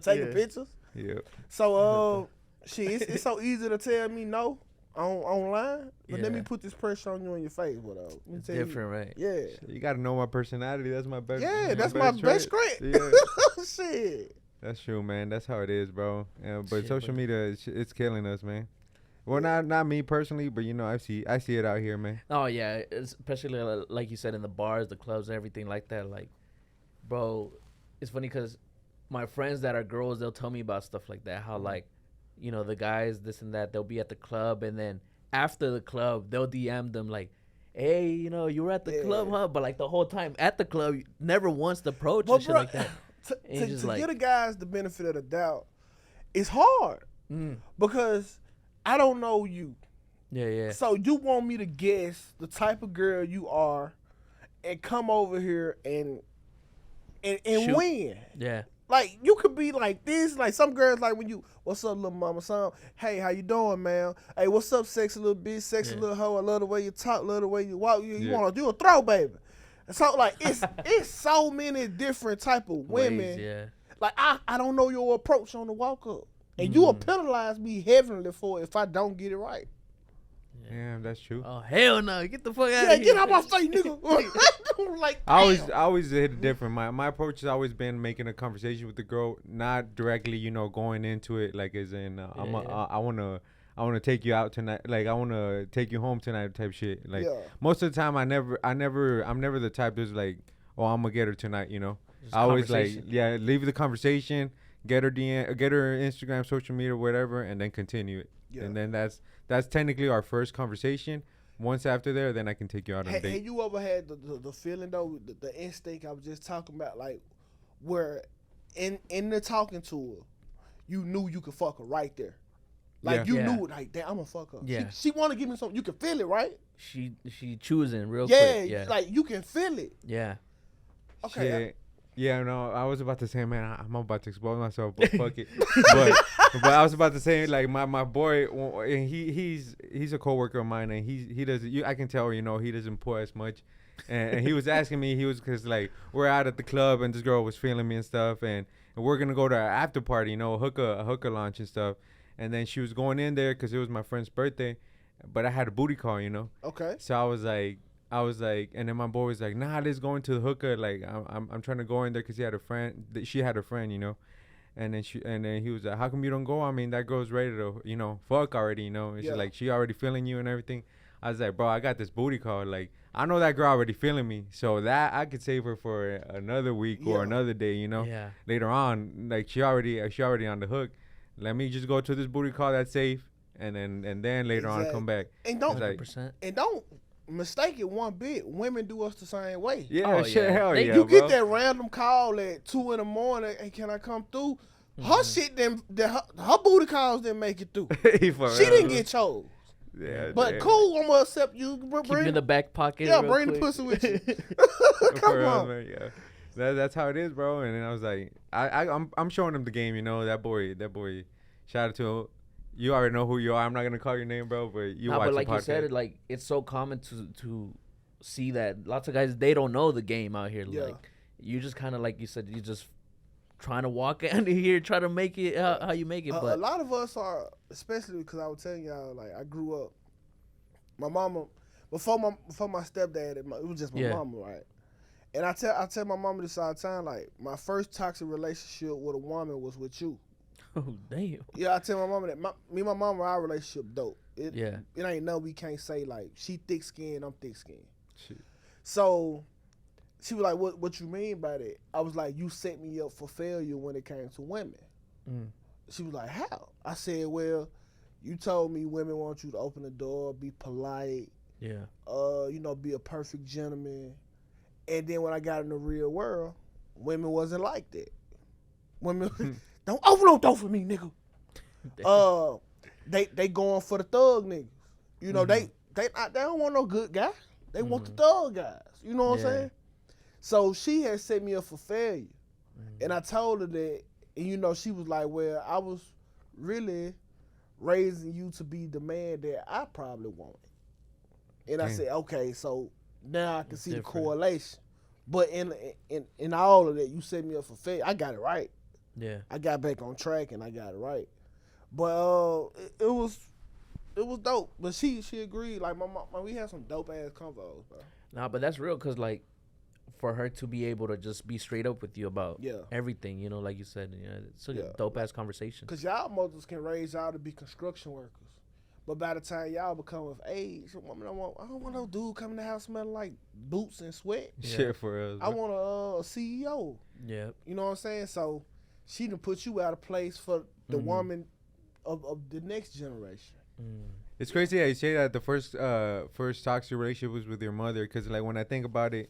taking Yeah. pictures. Yeah. So shit, it's so easy to tell me no online. But let me Yeah. put this pressure on you in your face, whatever. Let me It's tell you. different, right? Yeah. You gotta know my personality. That's my best. Yeah, that's my best trait. script. Yeah. Shit. That's true, man. That's how it is, bro. But Shit, social but- media, it's killing us, man. Well, not me personally, but you know, I see it out here, man. Oh yeah, especially like you said in the bars, the clubs, everything like that. Like, bro, it's funny because my friends that are girls, they'll tell me about stuff like that. How like, you know, the guys, this and that, they'll be at the club, and then after the club, they'll DM them like, "Hey, you know, you were at the club, huh?" But like the whole time at the club, you never once approach and shit like that. And it's just To like- give the guys the benefit of the doubt, it's hard because I don't know you. Yeah. So you want me to guess the type of girl you are and come over here and Shoot. win. Yeah. Like you could be like this, like some girls like when you, what's up, little mama, son? Hey, how you doing, man? Hey, what's up, sexy little bitch, sexy Yeah. little hoe? I love the way you talk, love the way you walk. You Yeah. want to do a throw, baby? So like it's so many different type of women. Ways, yeah. Like I don't know your approach on the walk up, and you will penalize me heavily for it if I don't get it right. Yeah, that's true. Oh hell no! Get the fuck out Yeah, of here! get out my face, nigga. Like, I damn. always hit it different. My approach has always been making a conversation with the girl, not directly, going into it like as in I wanna take you out tonight, like I wanna take you home tonight type shit. Like Yeah. most of the time, I'm never the type that's like, oh, I'm gonna get her tonight. Just I always like, conversation. yeah, leave the conversation, get her DM, get her Instagram, social media, whatever, and then continue it. Yeah. And then that's technically our first conversation. Once after there, then I can take you out on a Have date. you ever had the feeling though, the instinct I was just talking about, like where in the talking to her, you knew you could fuck her right there, like Yeah. you Yeah. knew like, damn, I'm gonna fuck her. Yeah. She want to give me something. You can feel it, right? She choosing real Yeah, quick. Yeah. like you can feel it. Yeah. Okay. Shit. Yeah, no, I was about to say, man, I'm about to expose myself, but fuck it. But I was about to say, like, my boy, and he's a coworker of mine, and he doesn't. I can tell, he doesn't pour as much. And he was asking me, because like we're out at the club, and this girl was feeling me and stuff, and we're gonna go to our after party, a hookah launch and stuff. And then she was going in there because it was my friend's birthday, but I had a booty call, Okay. So I was like, and then my boy was like, nah, let's go into the hookah. Like, I'm trying to go in there because he had a friend. She had a friend, And then he was like, how come you don't go? I mean, that girl's ready to, fuck already, And she's like, she already feeling you and everything. I was like, bro, I got this booty call. Like, I know that girl already feeling me, so that I could save her for another week or another day, Yeah. Later on, like she already on the hook. Let me just go to this booty call that's safe, and then later on come back. And don't It's like, 100%. and don't mistake it one bit. Women do us the same way. yeah, Oh, shit, yeah. hell They- yeah, You bro. get that random call at 2 in the morning. Hey, can I come through? Her shit didn't. Her booty calls didn't make it through. For She real. didn't get chose. Yeah, But damn. cool, I'm gonna accept you. Keep you in the back pocket. Yeah, real bring the quick. pussy with you. For Come real, on. man, yeah. That's how it is, bro. And then I was like, I'm showing him the game, That boy. Shout out to him. You already know who you are. I'm not gonna call your name, bro, but you Nah, watch but like the you podcast. said, it's so common to see that lots of guys they don't know the game out here. Yeah. Like you just kind of like you said, you just trying to walk out of here, try to make it how you make it. A But lot of us are, especially because I was telling y'all, like I grew up. My mama, before my stepdad, it was just my Yeah. mama, right? And I tell my mama this all the time, like my first toxic relationship with a woman was with you. oh damn, Yeah, I tell my mama that me and my mama, our relationship dope. Yeah. It ain't no, we can't say like she thick skinned, I'm thick skinned. Shit. So she was like, "What you mean by that?" I was like, "You set me up for failure when it came to women." Mm. She was like, "How?" I said, "Well, you told me women want you to open the door, be polite, yeah, be a perfect gentleman." And then when I got in the real world, women wasn't like that. Women don't open no door for me, nigga. They going for the thug niggas. They don't want no good guy. They want the thug guys. You know what I'm Yeah. saying? So she had set me up for failure. And I told her that, and she was like, well, I was really raising you to be the man that I probably wanted. And I Damn. said, okay, so now I can see different. the correlation. But in all of that, you set me up for failure. I got it right. yeah. I got back on track and I got it right. But it was dope. But she agreed. Like my mom, we had some dope ass convos, bro. Nah, but that's real because for her to be able to just be straight up with you about Yeah. everything, like you said, it's a Yeah. dope ass conversation. Cause y'all mothers can raise y'all to be construction workers. But by the time y'all become of age, I don't want no dude coming to the house smelling like boots and sweat. Shit for us. I bro. want a CEO. Yeah, You know what I'm saying? So she done put you out of place for the woman of the next generation. It's crazy how you say that the first toxic relationship was with your mother, because like when I think about it,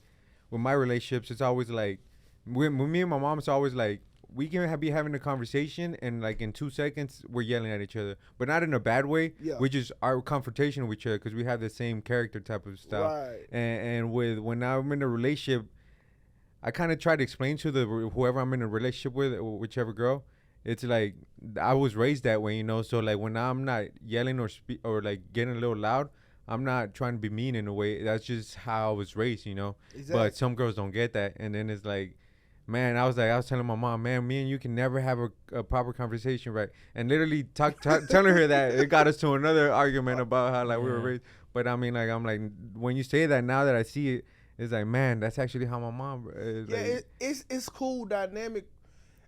with my relationships, it's always like with me and my mom, it's always like we can be having a conversation and like in 2 seconds we're yelling at each other, but not in a bad way. Yeah. We just are confrontational with each other because we have the same character type of style. Right. And when I'm in a relationship, I kind of try to explain to whoever I'm in a relationship with, or whichever girl, it's like I was raised that way, So like when I'm not yelling or like getting a little loud, I'm not trying to be mean in a way. That's just how I was raised, Exactly. But some girls don't get that, and then it's like man, I was telling my mom, man, me and you can never have a proper conversation, right? And literally telling her that, it got us to another argument about how like we were raised. But I mean, like, I'm like, when you say that, now that I see it, it's like, man, that's actually how my mom is. Yeah, Like, it's cool dynamic.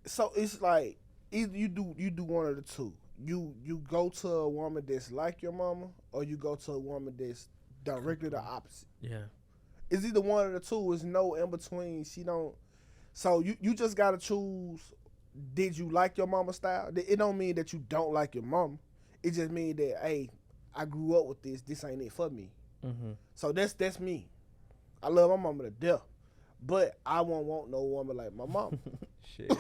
So it's like either you do one of the two. You go to a woman that's like your mama, or you go to a woman that's directly the opposite. Yeah. It's either one of the two. It's no in between. She don't. So you just gotta choose. Did you like your mama style? It don't mean that you don't like your mama. It just means that, hey, I grew up with this. This ain't it for me. Mm-hmm. So that's me. I love my mama to death, but I won't want no woman like my mama. shit.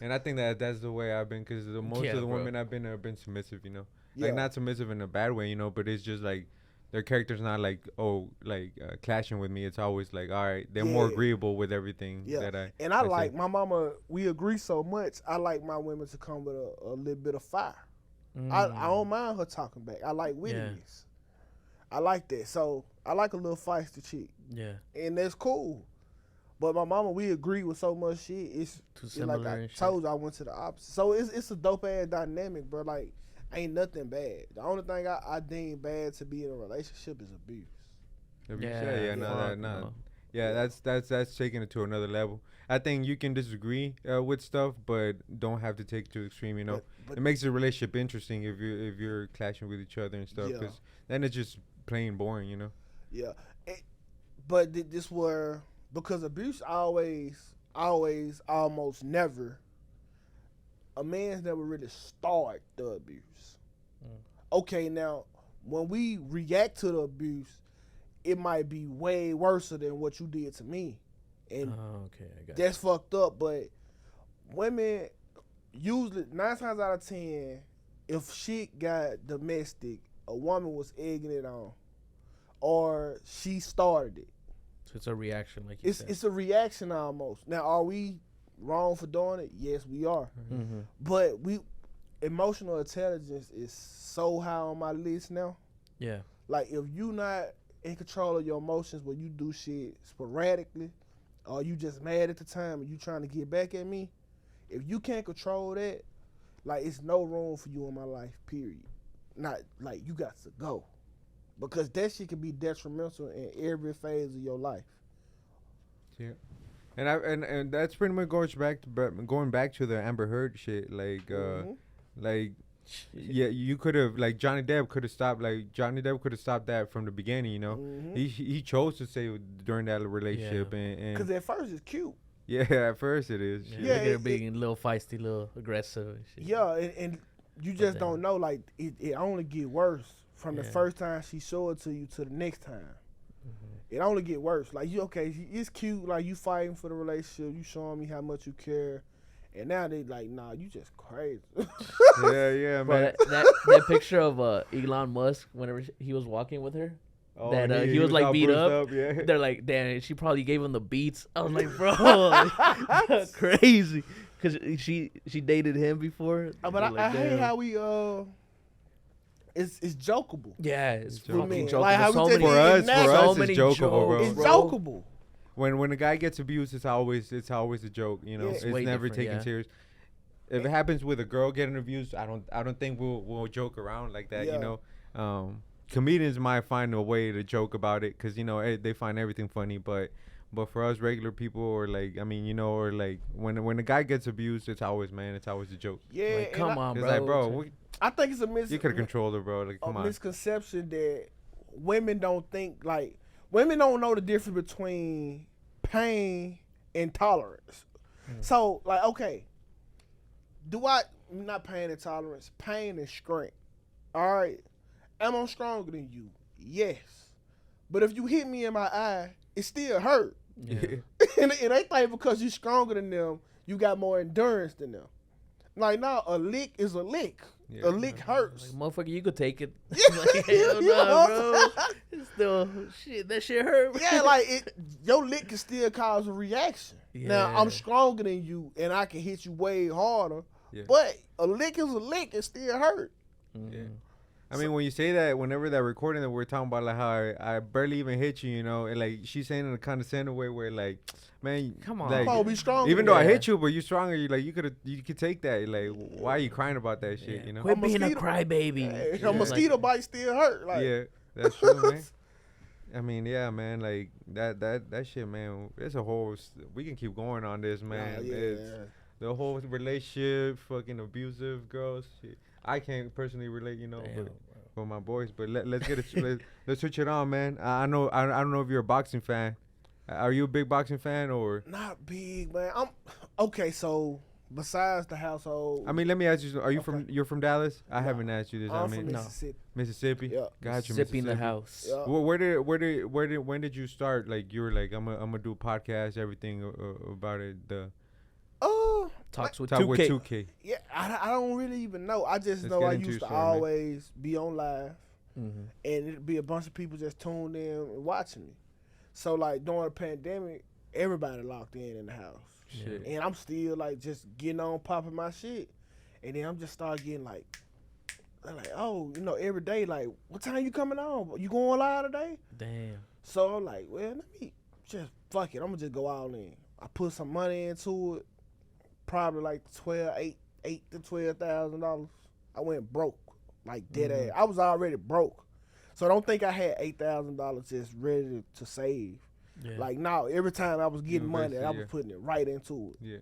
And I think that's the way I've been, because most of the women I've been have been submissive, you know. Like, not submissive in a bad way, you know, but it's just like their character's not like, clashing with me. It's always like, all right, they're more agreeable with everything that I. And I like my mama. We agree so much. I like my women to come with a little bit of fire. I don't mind her talking back. I like wittiness. I like that. So I like a little feisty chick. Yeah. And that's cool. But my mama, we agree with so much shit. It's like I told you, I went to the opposite. So it's a dope ass dynamic, bro. Like, ain't nothing bad. The only thing I deem bad to be in a relationship is abuse. That's taking it to another level. I think you can disagree with stuff, but don't have to take it to extreme. You know, but it makes the relationship interesting if you're clashing with each other and stuff. Because then it's just plain boring. You know. Yeah. But this were because abuse always, almost never. A man's never really started the abuse. Okay, now when we react to the abuse, it might be way worse than what you did to me. And I got that's fucked up. But women, usually 9 times out of 10, if shit got domestic, a woman was egging it on, or she started it. So it's a reaction, like you said. It's a reaction almost. Now, are we wrong for doing it? Yes, we are. Mm-hmm. But emotional intelligence is so high on my list now. Yeah. Like, if you not in control of your emotions, when you do shit sporadically, or you just mad at the time and you trying to get back at me, if you can't control that, like, it's no room for you in my life, period. Not, like, you got to go. Because that shit can be detrimental in every phase of your life. Yeah. And that's pretty much going back to the Amber Heard shit. Like, yeah, you could have, like, Johnny Depp could have stopped that from the beginning, you know. Mm-hmm. He chose to stay during that relationship, and because at first it's cute. Yeah, at first it is. Yeah, look at her being a little feisty, a little aggressive and shit. Yeah, and you just don't know, like, it only get worse from the first time she showed it to you to the next time. Mm-hmm. It only get worse. Like, it's cute, like, you fighting for the relationship, you showing me how much you care. And now they like, nah, you just crazy. yeah, man. That picture of Elon Musk whenever he was walking with her, he was like beat up. Yeah. They're like, damn, she probably gave him the beats. I was like, bro, crazy, because she dated him before. But I hate how we it's jokeable. Yeah, it's fucking jokeable. Like, how for us, it's jokeable, bro. It's jokeable. When a guy gets abused, it's always a joke, you know. It's never taken serious. If it happens with a girl getting abused, I don't think we'll joke around like that, you know. Comedians might find a way to joke about it because, you know, they find everything funny, but for us regular people, or like, I mean, you know, or like when a guy gets abused, it's always a joke. Yeah, like, come on, bro. It's like, bro, I think it's you could have controlled her, bro. Like, come on. Misconception that women don't think, like, women don't know the difference between pain and tolerance. So, like, okay, not pain and tolerance, pain and strength. All right, am I stronger than you? Yes. But if you hit me in my eye, it still hurt. Yeah. And they think because you're stronger than them, you got more endurance than them. Like, no, a lick is a lick. Yeah. A lick hurts. Like, motherfucker, you could take it. Like, hell no, bro. It's still, shit, that shit hurt. Yeah, like, your lick can still cause a reaction. Yeah. Now, I'm stronger than you, and I can hit you way harder. Yeah. But a lick is a lick. It still hurt. Yeah. I mean, when you say that, whenever that recording that we're talking about, like how I barely even hit you, you know, and like she's saying in a condescending way where like, man, Come on. like, Come on, be strong. even though I Yeah. hit you, but you stronger, you like you could take that. Like, why are you crying about that shit? Yeah. You know? Quit A being a mosquito- crybaby. Hey, Yeah. a mosquito bite still hurt. Like, Yeah, that's true, man. I mean, yeah, man, like that shit, man. It's a whole. We can keep going on this, man. yeah. It's the whole relationship, fucking abusive girls. Shit. I can't personally relate, you know, Damn, but for my boys. But let's get it. let's switch it on, man. I know. I don't know if you're a boxing fan. Are you a big boxing fan or? Not big, man. I'm okay. So besides the household, I mean, let me ask you. Are you Okay. you're from Dallas? I No. haven't asked you this. I'm I mean, from no. Mississippi. Mississippi. Yeah. Gotcha. Zipping the Mississippi. house. Yeah. When did you start? Like you were like, I'm gonna do podcast, everything about it. The Talks with talk 2K. with 2K. Yeah, I don't really even know. I just Let's know get I into used your to story, man. always be on live, Mm-hmm. and it'd be a bunch of people just tuned in and watching me. So like during the pandemic, everybody locked in the house, Shit. and I'm still like just getting on popping my shit, and then I'm just start getting like, they're like, oh, you know, every day like, what time you coming on? You going live today? Damn. So I'm like, well, let me just fuck it. I'm gonna just go all in. I put some money into it, probably like eight to $12,000. I went broke, like dead ass. I was already broke, so don't think I had $8,000 just ready to save. Yeah. Like now, every time I was getting money, invested, I was yeah. putting it right into it. Yeah.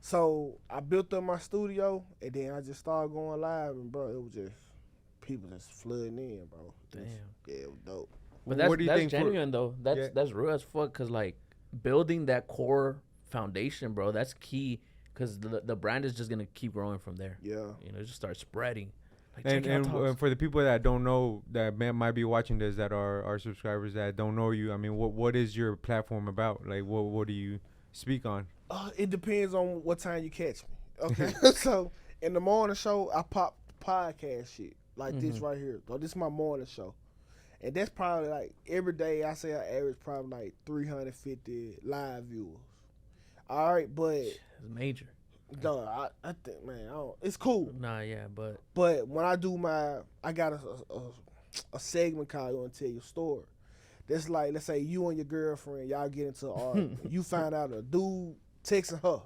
So I built up my studio, and then I just started going live, and bro, it was just people just flooding in, bro. Damn. Yeah, it was dope. But What do you that's think for- genuine though. Yeah. That's real as fuck. Cause like building that core foundation, bro, that's key. Cause the brand is just gonna keep growing from there. Yeah. You know, just start spreading. Like, And check out Talks. for the people that don't know, that might be watching this, that are our subscribers that don't know you, I mean, what is your platform about? Like, what do you speak on? It depends on what time you catch me. Okay. So in the morning show, I pop podcast shit like this right here. So this is my morning show. And that's probably like every day I say I average probably like 350 live viewers. All right, but It's major. no, I think, man, it's cool. Nah, yeah, but But when I do I got a segment called "You Want to Tell Your Story." That's like, let's say you and your girlfriend, y'all get into an argument. You find out a dude texting her.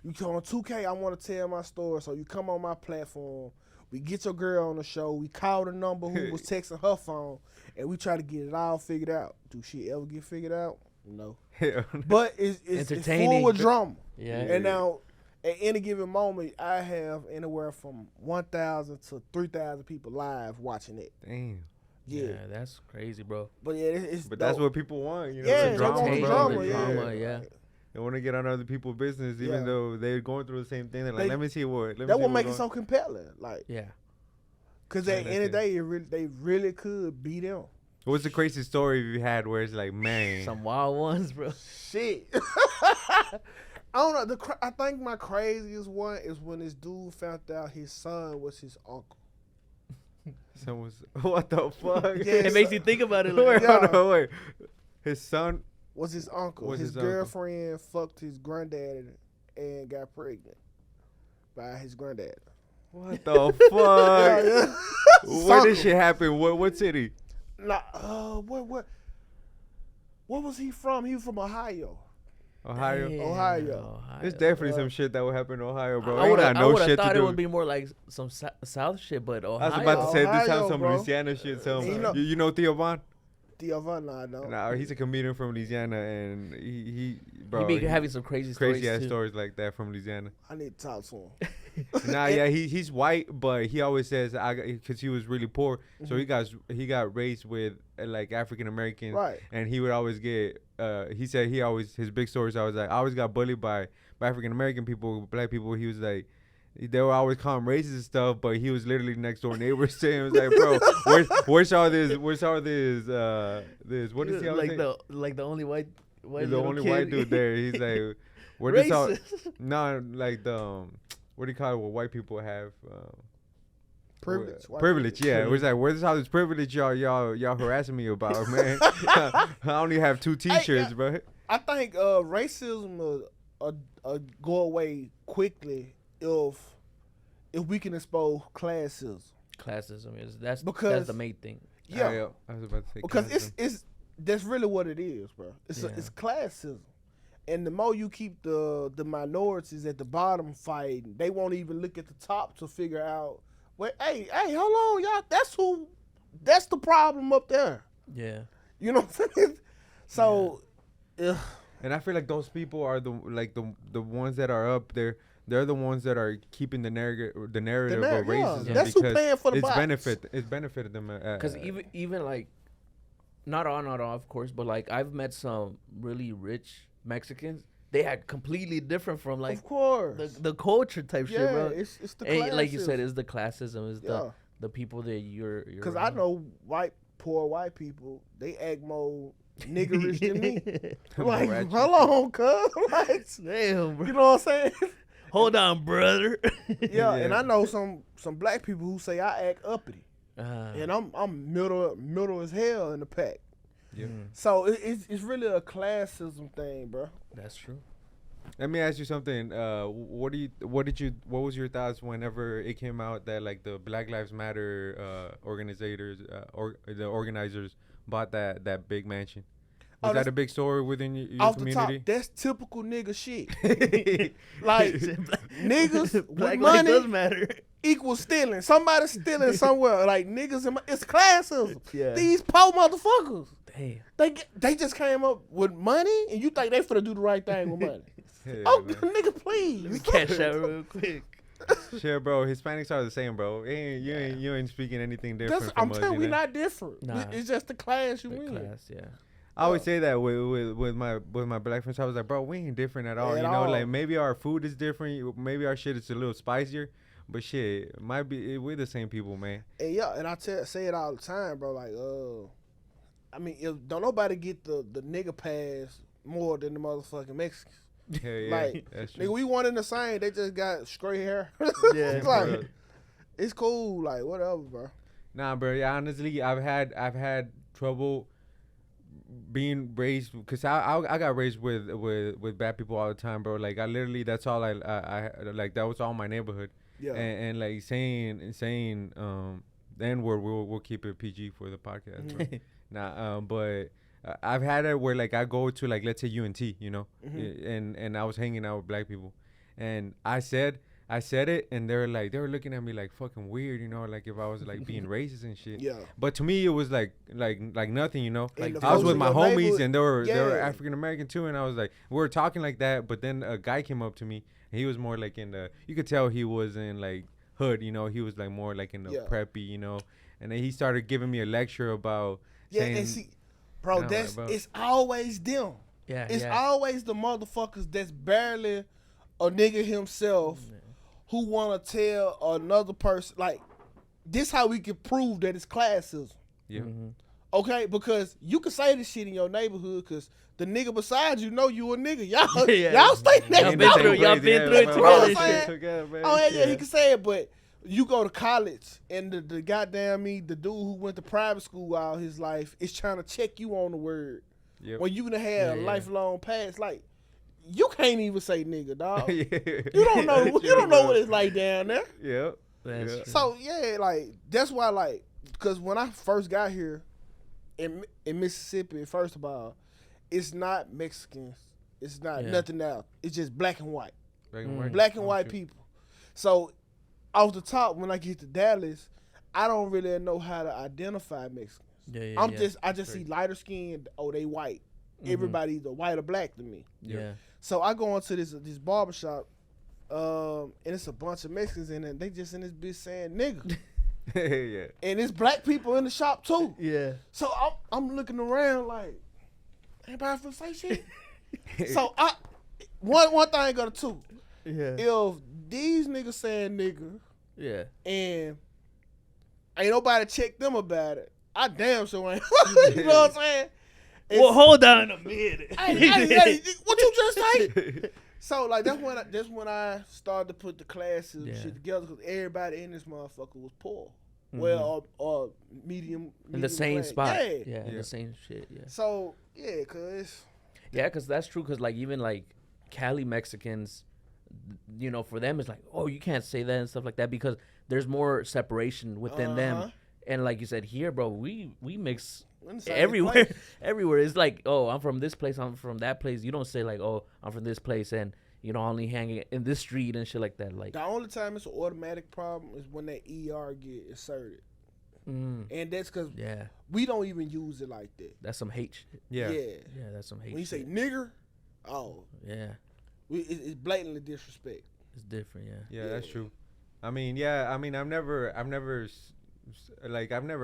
You come on 2K, I want to tell my story. So you come on my platform. We get your girl on the show. We call the number who was texting her phone, and we try to get it all figured out. Do she ever get figured out? No. But it's full Entertaining. with drama. yeah. And now, at any given moment, I have anywhere from 1,000 to 3,000 people live watching it. Damn. Yeah. That's crazy, bro. But yeah, it's But dope. that's what people want, you know, Yeah, the they drama, want the bro. drama, The yeah. drama, yeah. They want to get on other people's business, Yeah. even though they're going through the same thing. They're like, They- let me see what. Let me That see would make it what's so compelling. Like, Yeah. because Man, at the end of the day, they really could beat them. What's the craziest story you had where it's like, man, Some wild ones, bro. Shit. I don't know. I think my craziest one is when this dude found out his son was his uncle. someone's what the fuck? Yeah, It makes you think about it. Like, wait, Yeah. hold on, wait. His son. Was his uncle. Was His his uncle. girlfriend fucked his granddad and got pregnant by his granddad. What the fuck? Yeah. Where did shit happen? What city? Nah, what was he from? He was from Ohio. Ohio. damn, Ohio. There's definitely some shit that would happen in Ohio, bro. I Ain't would got have no shit thought to it do. would be more like some South shit, but Ohio. I was about to say this Ohio, sounds some bro. Louisiana shit. Some You know- you know Theo Von? Diavon, I know. Nah, he's a comedian from Louisiana, and he bro, He be having some crazy stories crazy ass too. stories like that from Louisiana. I need to talk to him. Nah, yeah, he's white, but he always says because he was really poor, so he got raised with like African Americans, Right. and he would always get. He said his big stories. I was like, I always got bullied by African American people, black people. He was like. They were always calling him racist and stuff, but he was literally next door neighbors to him. It was like, bro, where's all this? What is he always like say? the only white He's the little only kid. white dude there. He's like, where this all? Racist. No, like the what do you call it? What white people have? Privilege. White Privilege, yeah. It was like, where's all this privilege y'all harassing me about, man? I only have 2 T-shirts, bro. I think racism will go away quickly if we can expose classism. Classism is. That's Because- the main thing. Yeah, I was about to say because classism. it's that's really what it is, bro. It's Yeah. it's classism, and the more you keep the minorities at the bottom fighting, they won't even look at the top to figure out. Well, hey, hold on, y'all. That's the problem up there. Yeah. You know what I'm saying? So, And I feel like those people are the ones that are up there. They're the ones that are keeping the narrative of racism that's who because paying for the it's bots. it's benefited them. Because even like, not all, of course, but like I've met some really rich Mexicans. They had completely different from like of course, the culture type shit, yeah, bro. it's the And like you classism. said, it's the classism, it's Yeah. the people that you're. Because I know poor white people, they act more niggerish than me. I'm like, Ratchet. hold on, cuz. Like, Damn, bro. you know what I'm saying? Hold on, brother. Yeah, and I know some black people who say I act uppity, and I'm middle as hell in the pack. Yeah. So it's really a classism thing, bro. That's true. Let me ask you something. What was your thoughts whenever it came out that like the Black Lives Matter the organizers bought that big mansion? Was that a big story within your Off community? the top, that's typical nigga shit. Like niggas with Black life does money matter. equals stealing. Somebody stealing somewhere. Like niggas, it's classism. Yeah. These poor motherfuckers. Damn. They just came up with money, and you think they finna do the right thing with money? Yeah, Oh, man. nigga, please. Let me cash out real quick. Shit, bro. Hispanics are the same, bro. You ain't speaking anything different That's, from I'm us. telling you, you we know? not different. Nah. It's just the class you The in. class, yeah. I always say that with my black friends. I was like, bro, we ain't different at all. At you know, all. like maybe our food is different. Maybe our shit is a little spicier. But shit, might be we're the same people, man. And yeah, and I say it all the time, bro. Like, I mean, if don't nobody get the nigga pass more than the motherfucking Mexicans. Hell yeah, Like, that's true. nigga, we one in the same. They just got straight hair. Yeah, It's like, bro. it's cool. Like, whatever, bro. Nah, bro. Yeah, honestly, I've had trouble being raised because I got raised with bad people all the time, bro. Like I literally, that's all I like. That was all my neighborhood. Yeah. And like saying then we'll keep it PG for the podcast. Bro. Nah, but I've had it where like I go to like let's say UNT, you know, and I was hanging out with black people, and I said it, and they were looking at me like fucking weird, you know, like if I was like being racist and shit. Yeah. But to me, it was like nothing, you know. And Like the I was folks with in my your homies, neighborhood- and they were Yeah. African American too, and I was like, we were talking like that, but then a guy came up to me, and he was more like in the, you could tell he was in like hood, you know, he was like more like in the Yeah. preppy, you know, and then he started giving me a lecture about Yeah, saying, and see, bro, No, that's bro. it's always them. Yeah, It's yeah. always the motherfuckers that's barely a nigga himself who want to tell another person, like, this how we can prove that it's classism. yeah, Okay? Because you can say this shit in your neighborhood because the nigga beside you know you a nigga. Y'all, Yeah. y'all stay next Y'all to been y'all. through- y'all been through it bro, together, we shit. together, man. Oh, yeah, he can say it, but you go to college and the goddamn the dude who went to private school all his life is trying to check you on the word. Yep. When you done had Yeah, a yeah. lifelong past, like, you can't even say nigga, dog. Yeah. You don't know. You don't know what it's like down there. Yep. That's Yeah. true. So yeah, like that's why, like, because when I first got here in Mississippi, first of all, it's not Mexicans. It's not Yeah. nothing else. It's just black and white. Black and white. Black and Oh, white shit. people. So off the top, when I get to Dallas, I don't really know how to identify Mexicans. Yeah, I just see lighter skin. Oh, they white. Everybody either white or black to me. Yeah. So I go into this barbershop, and it's a bunch of Mexicans in it. They just in this bitch saying nigga, Yeah. and it's black people in the shop too. Yeah. So I'm looking around like, anybody finna say shit? So one thing go to two. Yeah. If these niggas saying nigga Yeah. and ain't nobody check them about it, I damn sure ain't. You know what I'm saying? Well, hold on a minute. Hey, what you just say? So like that's when I started to put the classes Yeah. shit together because everybody in this motherfucker was poor, well or medium In the same class. spot. Yeah. Yeah. In Yeah. the same shit. Yeah. So yeah, cause Yeah, because that's true. Because like even like Cali Mexicans, you know, for them it's like, oh, you can't say that and stuff like that because there's more separation within them. And like you said here, bro, we mix everywhere. Everywhere. It's like, oh, I'm from this place, I'm from that place. You don't say like, oh, I'm from this place and you know, only hanging in this street and shit like that. Like the only time it's an automatic problem is when that ER get inserted. And that's because we don't even use it like that. That's some hate shit. Yeah, that's some hate. When you shit. say nigger, oh yeah, it's blatantly disrespect. It's different. Yeah, that's true. I mean, I've never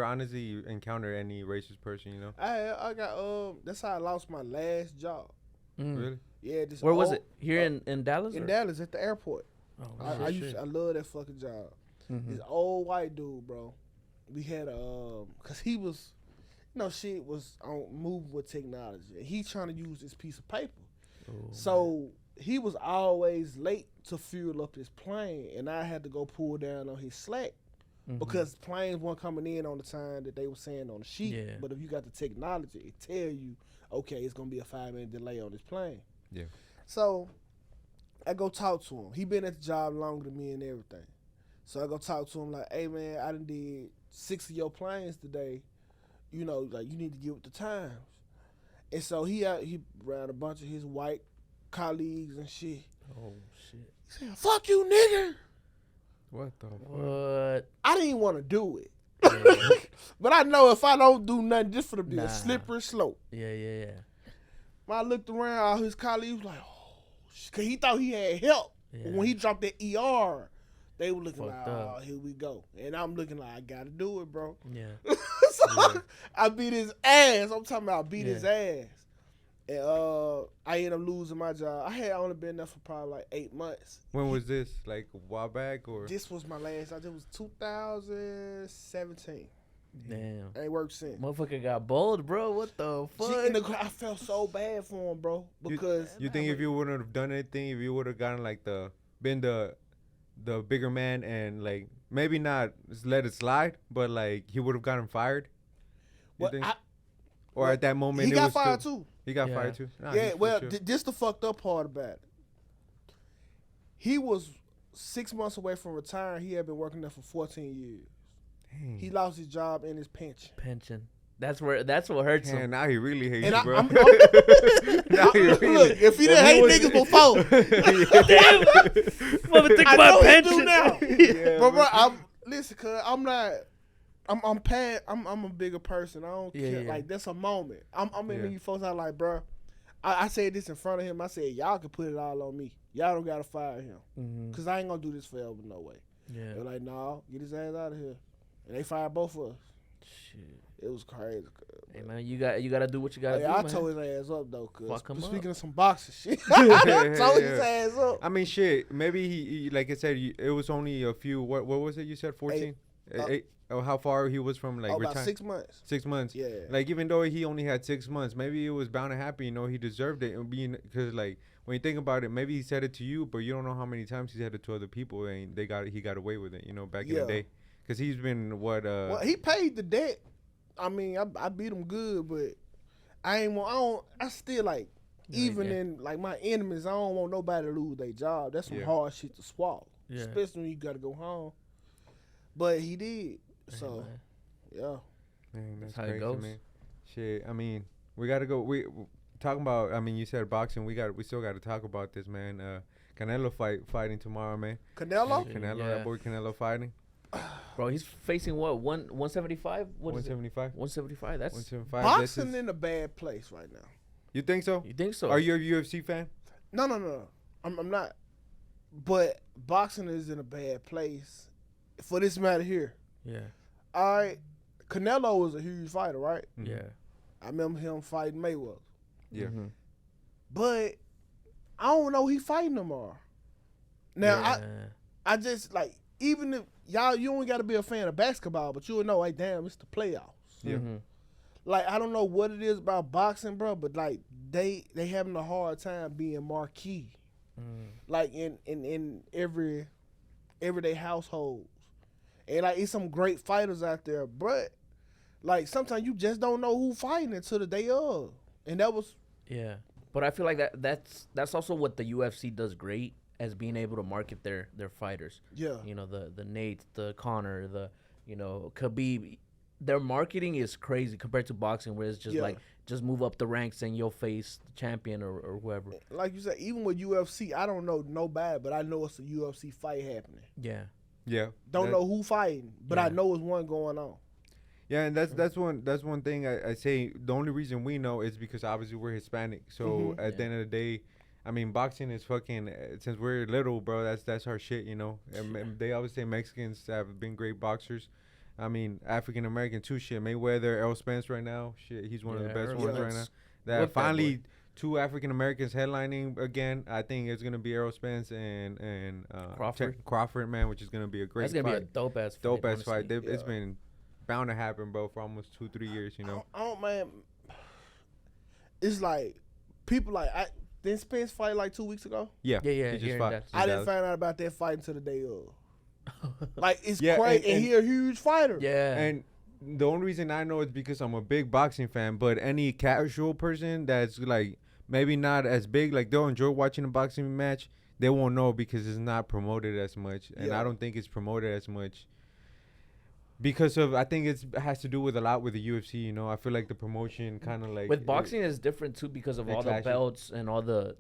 honestly encountered any racist person. You know, I got that's how I lost my last job. Really? Yeah. Where was it? Here in Dallas? In Dallas at the airport. Oh, I love that fucking job. This old white dude, bro. We had cause he was, you know, shit was on moving with technology. He trying to use this piece of paper, so he was always late to fuel up his plane, and I had to go pull down on his slack because planes weren't coming in on the time that they were saying on the sheet. Yeah. But if you got the technology, it tell you, okay, it's gonna be a 5-minute delay on this plane. Yeah. So I go talk to him. He been at the job longer than me and everything. So I go talk to him like, hey man, I done did 6 of your planes today. You know, like you need to get with the times. And so he around a bunch of his white colleagues and shit. Oh shit. He said, fuck you, nigga. What the fuck? What? I didn't even want to do it. But I know if I don't do nothing, this for to be a slippery slope. Yeah. When I looked around, all his colleagues was like, oh, because he thought he had help. Yeah. But when he dropped that ER, they were looking Fucked like, up. oh, here we go. And I'm looking like, I got to do it, bro. Yeah. So I beat his ass. I'm talking about beat his ass. And I ended up losing my job. I had only been there for probably like 8 months. When was this? Like a while back or? This was my last job. It was 2017. Damn. I ain't worked since. Motherfucker got bold, bro. What the fuck? I felt so bad for him, bro. Because you think if you wouldn't have done anything, if you would have gotten like been the bigger man and like maybe not let it slide, but like he would have gotten fired? You think? Or at that moment he got fired too. He got fired too. Nah, yeah, well, this the fucked up part about it. He was 6 months away from retiring. He had been working there for 14 years. Dang. He lost his job and his pension. That's what hurts him. Now he really hates and you, bro. Look, if he didn't hate niggas before, think about pension now. Yeah, but listen, cuz I'm a bigger person. I don't care. Yeah. Like that's a moment. I'm in these folks. I like, bro. I said this in front of him. I said, y'all can put it all on me. Y'all don't gotta fire him, cause I ain't gonna do this forever. No way. Yeah. They're like, nah, get his ass out of here. And they fired both of us. Shit. It was crazy. Hey man, you gotta do what you gotta do. I man. told his ass up though, cause Fuck him speaking up. of some boxing shit, I told his ass up. I mean, shit. Maybe he like I said, it was only a few. What was it? You said 14. 8. Oh, how far he was from like about 6 months. 6 months. Yeah. Like even though he only had 6 months, maybe it was bound to happen. You know, he deserved it. Because like when you think about it, maybe he said it to you, but you don't know how many times he said it to other people, and he got away with it. You know, back in the day. Because he's been well, he paid the debt. I mean, I beat him good, but I still like, even in like my enemies, I don't want nobody to lose their job. That's some hard shit to swallow, especially when you got to go home. But he did, so yeah. Man, that's how crazy, it goes. man. Shit, I mean, we gotta go. We talking about. I mean, you said boxing. We still got to talk about this, man. Canelo fighting tomorrow, man. Canelo, that boy Canelo fighting. Bro, he's facing what? 175? What 175? 175. That's 175. Boxing in a bad place right now. You think so? You think so? Are you a UFC fan? No. I'm not. But boxing is in a bad place for this matter here. Yeah. All right. Canelo was a huge fighter, right? Mm-hmm. Yeah. I remember him fighting Mayweather. Yeah. Mm-hmm. But I don't know he fighting tomorrow. Now I just like, even if you only got to be a fan of basketball, but you'll know, like, damn, it's the playoffs. Yeah. Mm-hmm. Like, I don't know what it is about boxing, bro, but like they having a hard time being marquee. Like in everyday households. And like, it's some great fighters out there, but like sometimes you just don't know who fighting until the day of. And that was But I feel like that's also what the UFC does great as being able to market their fighters. Yeah. You know, the Nate, the Connor, the Khabib. Their marketing is crazy compared to boxing, where it's just like just move up the ranks and you'll face the champion or whoever. Like you said, even with UFC, I don't know nobody, but I know it's a UFC fight happening. Yeah. Yeah. Don't know who fighting, but I Yeah. know it's one going on. Yeah, and that's one thing I say. The only reason we know is because obviously we're Hispanic. So at the end of the day, I mean, boxing is fucking. Since we're little, bro, that's our shit, you know. And they always say Mexicans have been great boxers. I mean, African American too. Shit, Mayweather, Errol Spence right now. Shit, he's one of the best Errol ones right now. Spence. That Whip that finally boy. two African Americans headlining again. I think it's gonna be Errol Spence and Crawford, man, which is gonna be a great. That's gonna fight. be a dope ass fight. Dope ass fight. honestly. It's been bound to happen, bro, for almost 2-3 years. You know. I don't, man. It's like people like didn't Spence fight like 2 weeks ago? Yeah. Yeah, He just here in fought. Dallas. I didn't find out about that fight until the day of. Like it's Yeah, crazy, and and- he a huge fighter. Yeah. And the only reason I know is because I'm a big boxing fan. But any casual person that's like maybe not as big, like they'll enjoy watching a boxing match, they won't know because it's not promoted as much, and Yeah. I don't think it's promoted as much. Because of, I think it has to do with a lot with the UFC. You know, I feel like the promotion kind of like With boxing is different too because of It's all the actually- belts and all the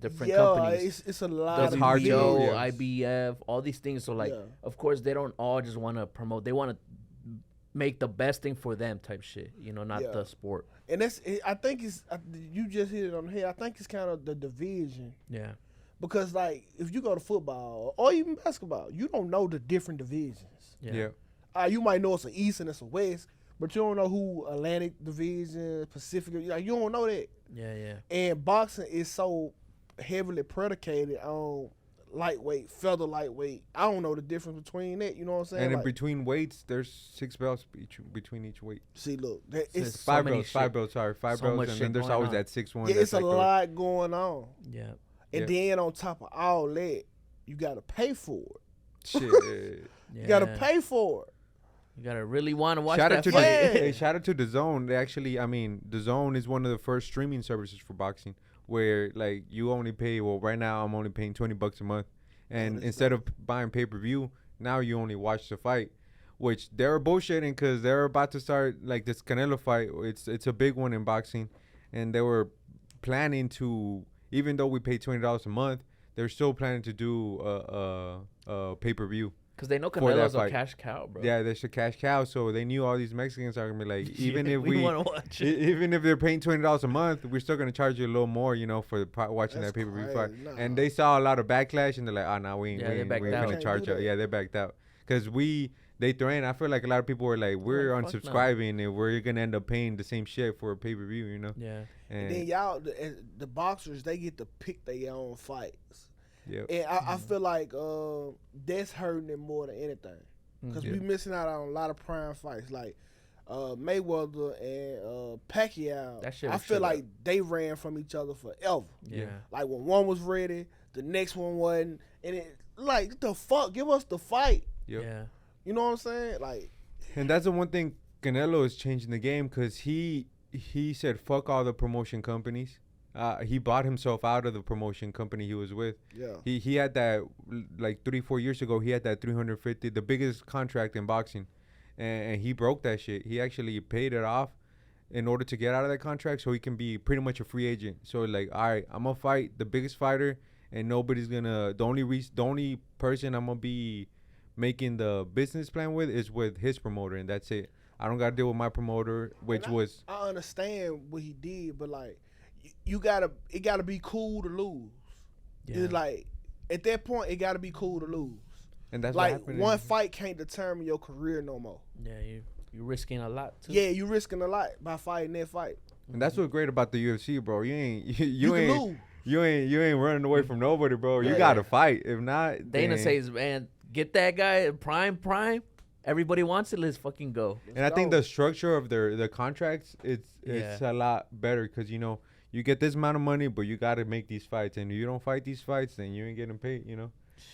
different Yeah, companies. it's a lot It's of hard to divisions. do, WBO, yeah. IBF, all these things. So like, Yeah. of course, they don't all just want to promote. They want to make the best thing for them, type shit. You know, not Yeah. the sport. And I think it's you just hit it on the head. I think it's kind of the division Yeah. because like if you go to football or even basketball, you don't know the different divisions. yeah. You might know it's an East and it's a West, but you don't know who Atlantic Division, Pacific. Like you don't know that. Yeah. Yeah. And boxing is so heavily predicated on lightweight, feather lightweight. I don't know the difference between that. You know what I'm saying? And in Like, between weights, there's 6 belts between each weight. see, look, that, So it's so many shit. Five belts. Sorry, 5 So belts, much and shit then there's going always on. that 6th one. yeah, that's it's a like lot going on. Yeah. And Yeah. then on top of all that, you got to pay for it. Shit. You got to pay for it. You gotta really want to watch Shout that out to fight. Yeah. shout out to the Zone. They actually, I mean, the Zone is one of the first streaming services for boxing, where like you only pay. Well, right now I'm only paying $20 a month, and that's instead of buying pay-per-view, now you only watch the fight, which they're bullshitting because they're about to start like this Canelo fight. It's a big one in boxing, and they were planning to, even though we pay $20 a month, they're still planning to do a pay-per-view. Because they know For that Canelo's a fight. cash cow, bro. Yeah, there's a cash cow, so they knew all these Mexicans are gonna be like, even if we want to watch it. even if they're paying $20 a month, we're still gonna charge you a little more, you know, for watching That's that pay-per-view fight. crazy. Nah. And they saw a lot of backlash, and they're like, "Oh, no, we ain't Yeah, they backed gonna out. charge Can't you." do Yeah, they backed out because they threatened. I feel like a lot of people were like, "We're Like, fuck no. unsubscribing, and we're gonna end up paying the same shit for a pay-per-view," you know. Yeah. And then y'all, the boxers, they get to pick their own fights. Yep. And I feel like that's hurting them more than anything. Because Yeah. we missing out on a lot of prime fights. Like Mayweather and Pacquiao. That shit I was feel shut like they ran from each other forever. Yeah. Like when one was ready, the next one wasn't. And it, like, the fuck? Give us the fight. Yep. Yeah. You know what I'm saying? Like, And that's the one thing Canelo is changing the game because he said fuck all the promotion companies. He bought himself out of the promotion company he was with. yeah. He had that like 3-4 years ago. He had that 350, the biggest contract in boxing, and he broke that shit. He actually paid it off in order to get out of that contract, so he can be pretty much a free agent. So like, all right, I'm gonna fight the biggest fighter, and nobody's gonna. The only person I'm gonna be making the business plan with is with his promoter, and that's it. I don't gotta deal with my promoter, which was I understand what he did, but like, it gotta be cool to lose. Yeah. It's like at that point, it gotta be cool to lose. and that's what Like happened. one fight can't determine your career no more. Yeah. You're risking a lot too. Yeah, you risking a lot by fighting that fight. And that's what's great about the UFC, bro. You You can ain't lose. you ain't running away from nobody, bro. You Yeah. gotta fight. If not, Dana then- says, man, get that guy prime. Everybody wants it. Let's fucking go. And I think the structure of their contracts, it's Yeah. a lot better because you get this amount of money, but you gotta make these fights, and if you don't fight these fights, then you ain't getting paid, you know.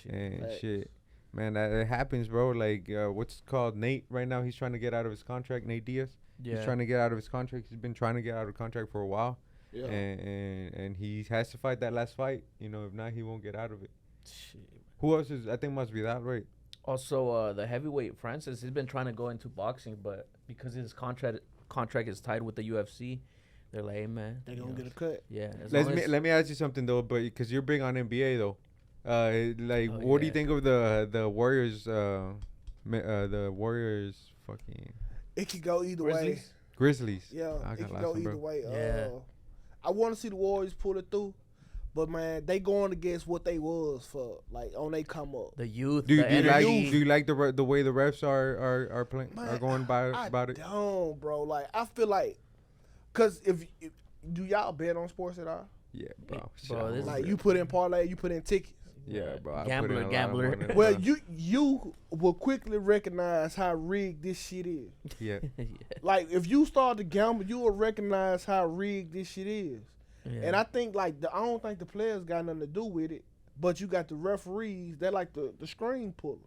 And Facts. shit, man, that it happens, bro. Like what's it called Nate right now? He's trying to get out of his contract. Nate Diaz. Yeah. He's trying to get out of his contract. He's been trying to get out of contract for a while. Yeah. And he has to fight that last fight. You know, if not, he won't get out of it. Shit. Who else is? I think must be that, right? Also, the heavyweight Francis, he's been trying to go into boxing, but because his contract is tied with the UFC, they're like, hey, man, They you gonna know, get a cut. Yeah. As long as, Let me ask you something though, but because you're big on NBA though, like, what do you yeah. think of the Warriors? The Warriors fucking It could go either way. Grizzlies? Grizzlies. Yeah, I it got could last go one, either bro. way. Yeah. I want to see the Warriors pull it through, but man, they going against what they was for, like on they come up. the youth, Do the you like energy. do you like the way the refs are playing Man, are going by I about it? don't, bro. Like I feel like, cause if do y'all bet on sports at all? Yeah, bro. Bro, Shit, this Like is- you put in parlay, you put in tickets. yeah, bro. I put Gambler, in a lot of gambler. money. Well, you will quickly recognize how rigged this shit is. Yeah. yeah. Like if you start to gamble, you will recognize how rigged this shit is. Yeah. And I think like I don't think the players got nothing to do with it, but you got the referees. They're like the screen pullers.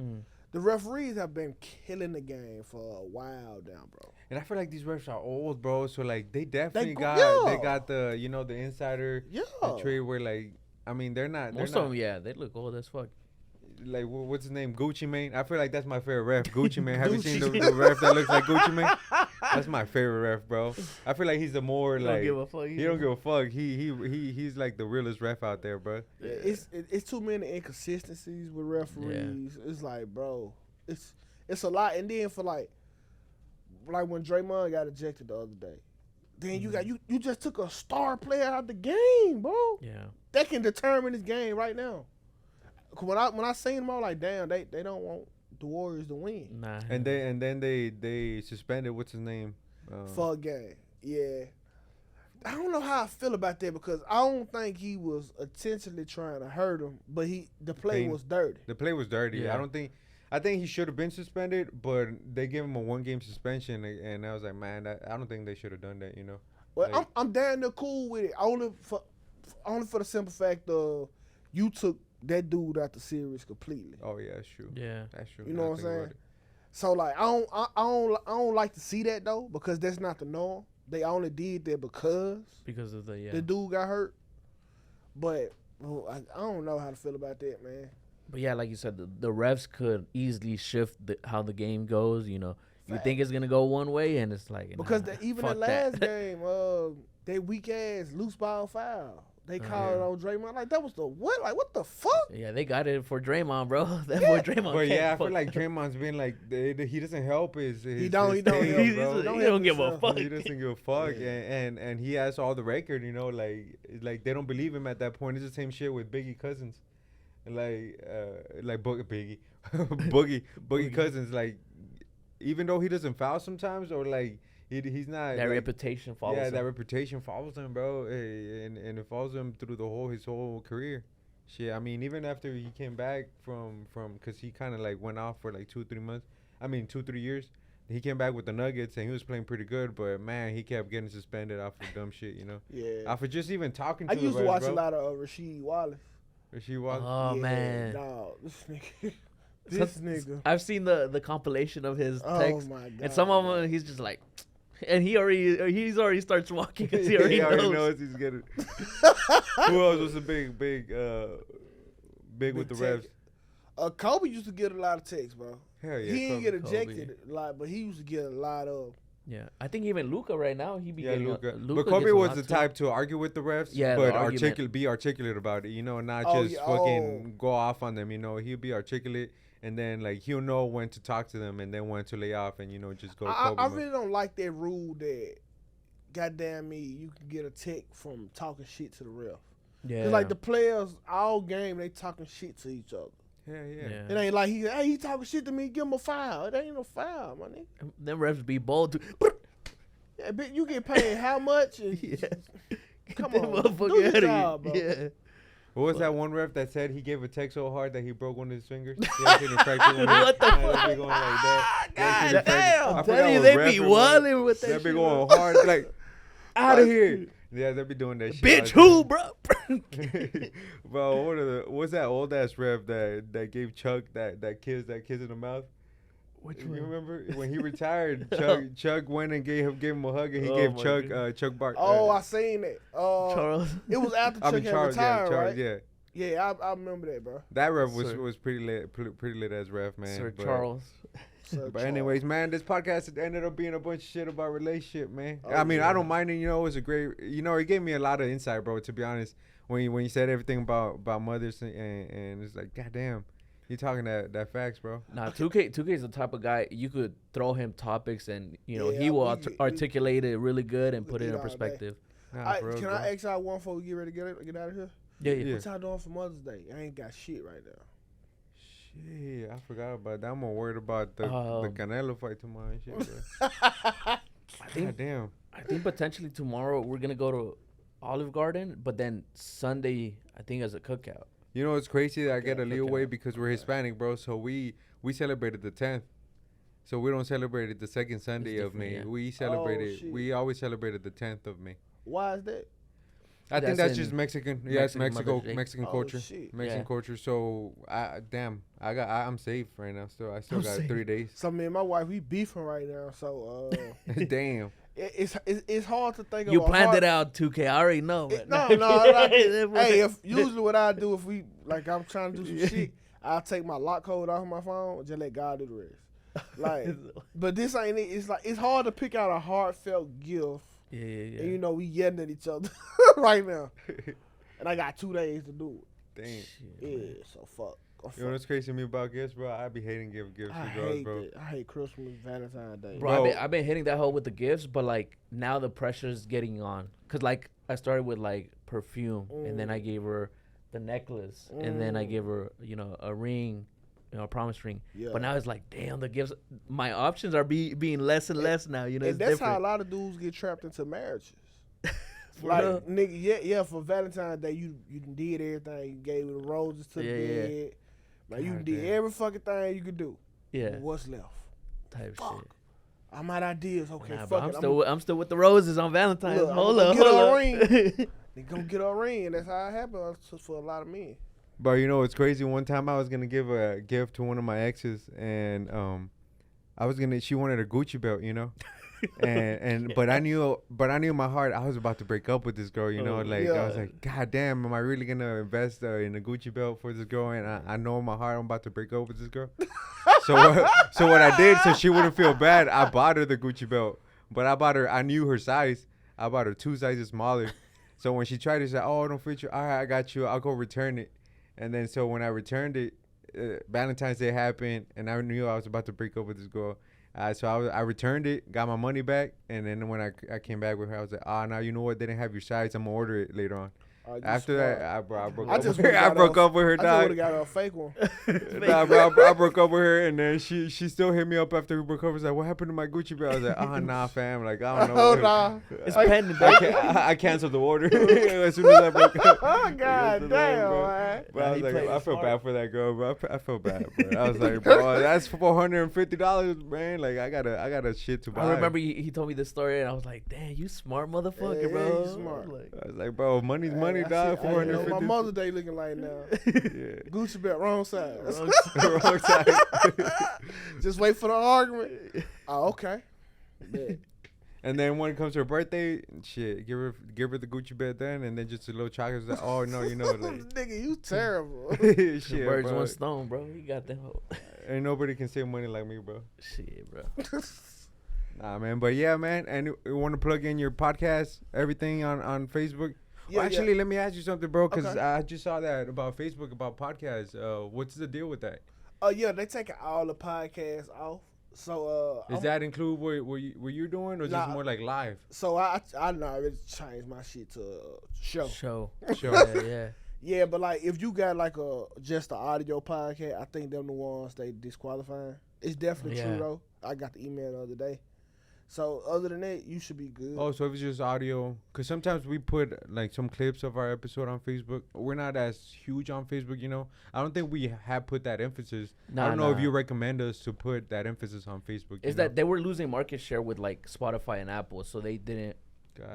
Mm. The referees have been killing the game for a while now, bro. And I feel like these refs are old, bro. So like they definitely go- got yeah. they got the the insider Yeah. the trade where like I mean they're not Most they're of not, them, yeah, they look old as fuck. like what's his name, Gucci Mane. I feel like that's my favorite ref, Gucci Mane. Have you seen the ref that looks like Gucci Mane? That's my favorite ref, bro. I feel like he's the more Don't like give a fuck. he don't give a fuck. He's like the realest ref out there, bro. Yeah, it's too many inconsistencies with referees. It's like, bro, it's a lot. And then for like when Draymond got ejected the other day, then you just took a star player out the game, bro. Yeah. That can determine this game right now. When I seen them, I was like, damn, they don't want the Warriors to win Nah. And then they suspended what's his name? for a game. Yeah. I don't know how I feel about that because I don't think he was intentionally trying to hurt him, but the play Payne. was dirty. The play was dirty. Yeah. I think he should have been suspended, but they gave him a 1-game suspension, and I was like, man, I don't think they should have done that, you know. Well, Like- I'm damn near cool with it. Only for the simple fact of you took that dude out the series completely. Oh yeah, that's true. Yeah. That's true. You Now know I what I'm think about saying? it. So like I don't like to see that though because that's not the norm. They only did that because Because of the the dude got hurt. But I don't know how to feel about that, man. But yeah, like you said, the refs could easily shift how the game goes. You know, you think it's gonna go one way, and it's like Because nah, even the fuck last that. game, they weak ass loose ball foul. They called it yeah. on Draymond. Like that was the what? Like what the fuck? Yeah, they got it for Draymond, bro. That boy Draymond. But yeah, I can't feel fuck. like Draymond's been like he doesn't help his He don't his help. team, He's- bro. Don't he help don't give a himself. fuck. He doesn't give a fuck, Yeah. and he has all the record, you know, like they don't believe him at that point. It's the same shit with Biggie Cousins, like Biggie, Boogie Cousins. Like even though he doesn't foul sometimes, or like he's not that like, reputation follows yeah, him. that reputation follows him, bro, and it follows him through his whole career. Shit, I mean, even after he came back from because he kind of like went off for like 2-3 months. I mean, 2-3 years. He came back with the Nuggets and he was playing pretty good, but man, he kept getting suspended off of dumb shit, you know. Yeah. Off of just even talking to I the used to refs, watch bro. a lot of Rasheed Wallace. Rasheed Wallace. Oh Yeah, man, dog, this nigga. This nigga. I've seen the compilation of his Oh texts, my god. and some of them he's just like, and he's already starts walking because he already knows. He's getting. Who else was a big with the refs? Kobe used to get a lot of texts, bro. Hell yeah. He didn't get Kobe. ejected a lot, but he used to get a lot of. Yeah, I think even Luca right now he be Yeah, getting Luka. Luka But Kobe gets a was lot the too. type to argue with the refs, Yeah, the but argument. be articulate about it, you know, not Oh, just yeah, fucking go off on them, you know. He'll be articulate, and then like he'll know when to talk to them, and then when to lay off, and you know just go. Kobe I mode. really don't like that rule that, goddamn me, you can get a tick from talking shit to the ref. Yeah, Cause like the players all game they talking shit to each other. Yeah. It ain't like he talking shit to me, give him a foul. It ain't no foul, my nigga. Them refs be bold too. Yeah, bitch, you get paid how much? And Yeah. Come Get on, that do motherfucker your outta job, here. bro. Yeah. What was that one ref that said he gave a tech so hard that he broke one of his fingers? Yeah, he didn't fracture one. What the Yeah, fuck? that be going like that. Yeah, he didn't God fracture- damn! I I'm forgot telling you, what they ref be it was. wilding with that They be shit. going hard, like out of here. Yeah, they be doing that shit. Bitch, all who, day. bro? Bro, what's that old ass ref that gave Chuck that kiss in the mouth? Which You one? remember when he retired? Chuck went and gave him a hug, and he Oh gave my Chuck goodness. Chuck Bart. Oh, I seen it. Charles. It was after Chuck had Charles, retired, Charles, right? yeah. Yeah, I remember that, bro. That ref Sir. was pretty lit as ref, man. Sir but, Charles. Sir But Charles. anyways, man, this podcast ended up being a bunch of shit about relationship, man. Oh, I mean, yeah. I don't mind it. You know, it was a great. You know, it gave me a lot of insight, bro. To be honest, when you said everything about mothers and it's like, goddamn, you talking that facts, bro. Nah, 2K is the type of guy you could throw him topics and he Yeah, will we- articulate it really good and we put it eat in all day. perspective. Nah, for real, Can bro. I ask y'all one before we get ready to get out of here? Yeah. Yeah. What y'all doing for Mother's Day? I ain't got shit right now. Shit, I forgot about that. I'm more worried about the Canelo fight tomorrow and shit, bro. I think Goddamn. I think potentially tomorrow we're gonna go to Olive Garden, but then Sunday I think as a cookout. You know, it's crazy that I get a Okay. leeway because we're Hispanic, bro. So we celebrated the 10th. So we don't celebrate it the second Sunday of May. different, yeah. We celebrated. shit. We always celebrated the 10th of May. Why is that? I think That's that's just in Mexican. Yeah, it's Mexican Mexico, Mother's Day. Mexican Oh, culture, shit. Mexican Yeah. culture. So, I'm safe right now. Still, I still got safe. 3 days. So me and my wife, we beefing right now. So Damn. it's hard to think of. You a planned hard, it out, 2K. I already know. It, but- no, like, hey, if usually what I do if we like I'm trying to do some shit, I'll take my lock code off my phone and just let God do the rest. Like, but this ain't it. It's like it's hard to pick out a heartfelt gift, yeah. and you know we yelling at each other right now, and I got 2 days to do it. Damn. Yeah, so fuck. You know what's crazy to me about gifts, bro? I be hating gifts I to girls, hate bro. that. I hate Christmas, Valentine's Day. Bro, Bro. I've been hitting that hole with the gifts, but like now the pressure's getting on. Cause like I started with like perfume, and then I gave her the necklace, and then I gave her a ring, a promise ring. Yeah. But now it's like, damn, the gifts. My options are being less and less now. You know, And it's that's different. how a lot of dudes get trapped into marriages. For Like real. nigga, yeah. For Valentine's Day, you did everything. You gave the roses to the Yeah. bed. Like you God did damn. every fucking thing you could do. Yeah, What's left? type Fuck. shit. I'm out ideas. Okay, Nah, bro, fuck I'm still with the roses on Valentine's. Look, Hold I'ma up, get her a hold up. ring. They gonna get her a ring. That's how it happens for a lot of men. But you know, it's crazy. One time I was gonna give a gift to one of my exes, and she wanted a Gucci belt, you know. But I knew in my heart I was about to break up with this girl, you know. Like I was Yeah. like, God damn, am I really gonna invest in a Gucci belt for this girl? And I know in my heart I'm about to break up with this girl. so what I did, so she wouldn't feel bad, I bought her the Gucci belt. But I knew her size. I bought her 2 sizes smaller. So when she tried to say, "Oh, it don't fit you," all right, I got you. I'll go return it. And then so when I returned it, Valentine's Day happened, and I knew I was about to break up with this girl. So I returned it, got my money back, and then when I came back with her, I was like, now you know what? They didn't have your size. I'm gonna order it later on. You After smart. that, I broke I up just with her. I broke up with her, I just would dog. have got her a fake one. Nah, bro, I broke up with her, and then she still hit me up after we broke up. Was like, "What happened to my Gucci belt?" I was like, nah, fam. Like, I don't know. Oh nah. It's pending, I, baby. I canceled the order as soon as I broke up. Oh god Yes, damn, bro. man. But I was he like, played I feel smart. bad for that girl, bro. I feel bad, bro. I was like, bro, that's $450, man. Like, I got a shit to buy. I remember he told me this story, and I was like, damn, you smart motherfucker, Yeah, bro. you smart. Like, I was like, bro, money's money, Hey, I dog. see- I know my 450. Mother's Day looking like now. Yeah. Gucci belt, wrong size. Wrong side. Just wait for the argument. Oh, okay. Bet. And then when it comes to her birthday, shit, give her the Gucci belt then, and then just a little chocolate. Like, oh no, you know, like Nigga, you terrible. shit, two birds, bro. one stone, bro. You got them. Ain't nobody can save money like me, bro. Shit, bro. Nah, man. But yeah, man. And you want to plug in your podcast, everything on Facebook? Yeah, Well, actually, let me ask you something, bro, because Okay. I just saw that about Facebook about podcasts. What's the deal with that? Oh yeah, they taking all the podcasts off. So Does that include what you're doing, or just Nah. more like live? so I already changed my shit to show. Show. Sure. Yeah. Yeah, but like if you got like just the audio podcast, I think them the ones they disqualifying. It's definitely Yeah. true though. I got the email the other day. So other than that, you should be good. Oh, so if it's just audio, because sometimes we put like some clips of our episode on Facebook. We're not as huge on Facebook, you know. I don't think we have put that emphasis. I don't know if you recommend us to put that emphasis on Facebook. Is that they were losing market share with like Spotify and Apple, so they didn't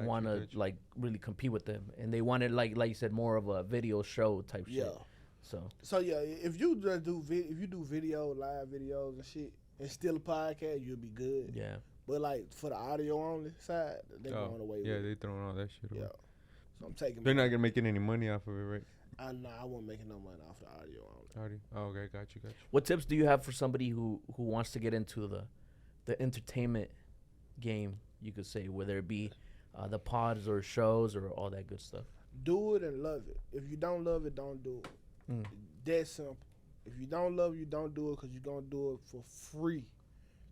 want to like really compete with them, and they wanted like you said more of a video show type Yeah. shit. So yeah, if you just do if you do video, live videos and shit, and still a podcast, you'll be good. yeah, But like for the audio only side, they going away Yeah, with it. they throwing all that shit away. Yeah. So I'm taking. They're not gonna making any money off of it, right? I wasn't making no money off the audio on it. Oh, okay, got you. What tips do you have for somebody who wants to get into the entertainment game? You could say, whether it be the pods or shows or all that good stuff. Do it and love it. If you don't love it, don't do it. That simple. If you don't love it, you don't do it because you're gonna do it for free.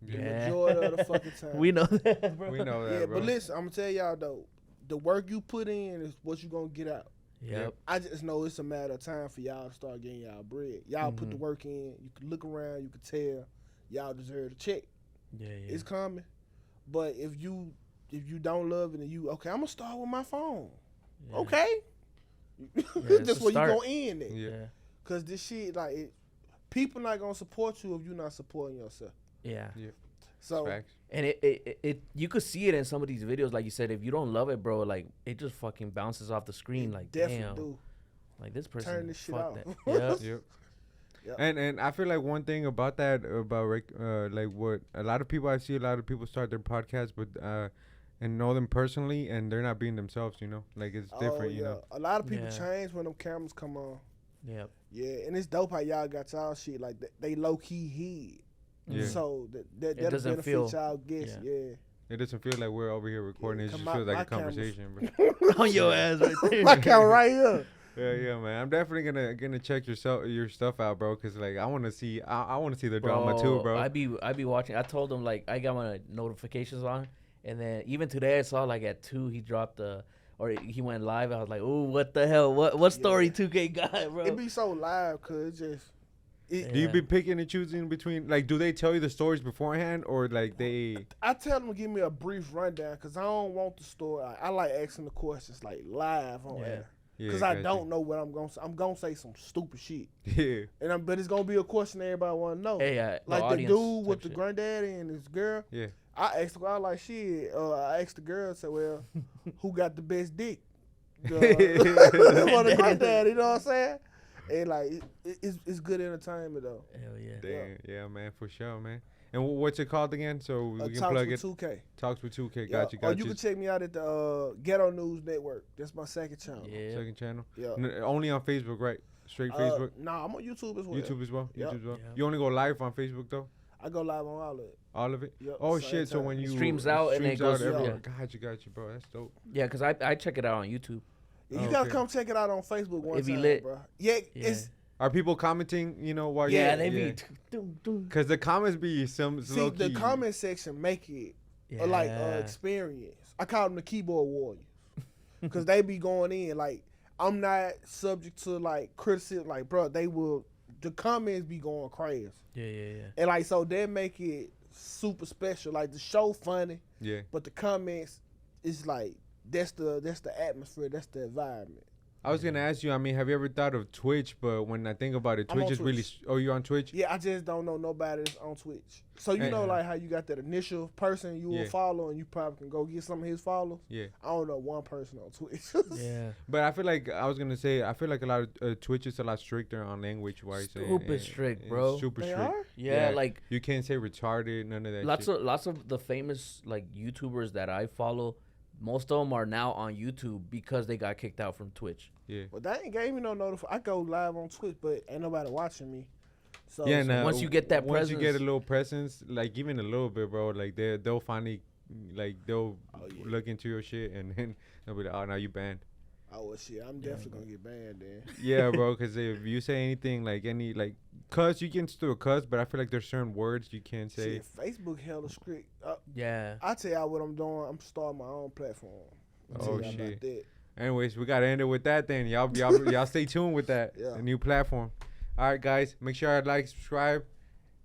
The majority of the fucking time. We know that, bro. We know that, Yeah, bro. but listen, I'm gonna tell y'all though, the work you put in is what you gonna get out. Yep. I just know it's a matter of time for y'all to start getting y'all bread. Y'all put the work in. You can look around. You can tell y'all deserve a check. Yeah. It's coming. But if you don't love it and I'm gonna start with my phone. Yeah. Okay. it's That's a where you start. gonna end it. Yeah. Cause this shit people not gonna support you if you're not supporting yourself. Yeah. So Facts. And it you could see it in some of these videos, like you said. If you don't love it, bro, like it just fucking bounces off the screen. Like definitely damn, do. like this person Turn this shit fuck off. That. Yep. Yep. And I feel like one thing about that like what a lot of people I see a lot of people start their podcasts but and know them personally and they're not being themselves, you know, like it's different, you know. A lot of people Yeah. change when them cameras come on. Yep. Yeah, and it's dope how y'all got y'all shit like they low key hid. Yeah. So that doesn't benefit feel- y'all guests. Yeah. It doesn't feel like we're over here recording. It Come just on, feels like my a cameras. conversation, bro. On your ass right there. My camera right here. Yeah, man. I'm definitely gonna check your stuff out, bro. Cause like I want to see the drama too, bro. I be watching. I told him like I got my notifications on, and then even today I saw like at 2 he dropped or he went live. I was like, ooh, what the hell? What story 2K got, bro? It be so live cause Do you be picking and choosing between like? Do they tell you the stories beforehand or like they? I tell them to give me a brief rundown because I don't want the story. I like asking the questions like live on air because I don't know what I'm gonna say. I'm gonna say some stupid shit. Yeah. But it's gonna be a question everybody want to know. Hey, like the dude with the shit. granddaddy and his girl. Yeah. I asked I like shit. I asked the girl, said, "Well, who got the best dick?" The the granddaddy, you know what I'm saying? And like it's good entertainment though. Hell yeah. Damn, yeah, man, for sure, man. And what's it called again? So we can Talks plug with it. 2K. Talks with 2K. Yeah. Got you. Or you can check me out at the Ghetto News Network. That's my second channel. Yeah. Second channel. Yeah. Only on Facebook, right? Straight Facebook. Nah, I'm on YouTube as well. YouTube as well. Yep. YouTube as well. Yeah. You only go live on Facebook though. I go live on all of it. All of it. Yep, Oh same shit! So time. when you Streams out and it goes- everywhere. yeah. Got you, bro. That's dope. Yeah, because I check it out on YouTube. Yeah, you Oh, gotta okay. come check it out on Facebook one It be time, lit. bro. Yeah, Yeah. it's Are people commenting? You know, while Yeah, you they be. Doom. Because the comments be some see low the key. comment section make it Yeah. like experience. I call them the keyboard warriors because they be going in like I'm not subject to like criticism. Like, bro, the comments be going crazy, Yeah. and like so they make it super special. Like the show funny, Yeah. but the comments is like that's the atmosphere, that's the environment. I was gonna ask you. I mean, have you ever thought of Twitch? But when I think about it, I'm Twitch on is really. Twitch. Oh, you on Twitch? Yeah, I just don't know nobody that's on Twitch. So you Hey. know like how you got that initial person you Yeah. will follow and you probably can go get some of his followers. Yeah. I don't know one person on Twitch. Yeah. But I feel like I was gonna say I feel like a lot of Twitch is a lot stricter on language wise. Stupid strict, bro. Super They strict. are? Yeah, like you can't say retarded, none of that. lots of the famous like YouTubers that I follow, most of them are now on YouTube because they got kicked out from Twitch. Yeah. Well, they ain't gave me no notification. I go live on Twitch, but ain't nobody watching me. So Yeah, so once you get that once you get a presence- little presence, like even a little bit, bro, like they'll finally, like they'll yeah. look into your shit and then they'll be like, oh, now you banned. oh well, shit, I'm definitely gonna get banned then. Yeah, bro, because if you say anything like any like cuss, you can still cuss, but I feel like there's certain words you can't say. Shit, Facebook hella strict. Yeah. I tell y'all what I'm doing. I'm starting my own platform. I'll tell Oh, y'all shit. about that. Anyways, we gotta end it with that then. Y'all stay tuned with that. Yeah. The new platform. All right, guys, make sure I like, subscribe,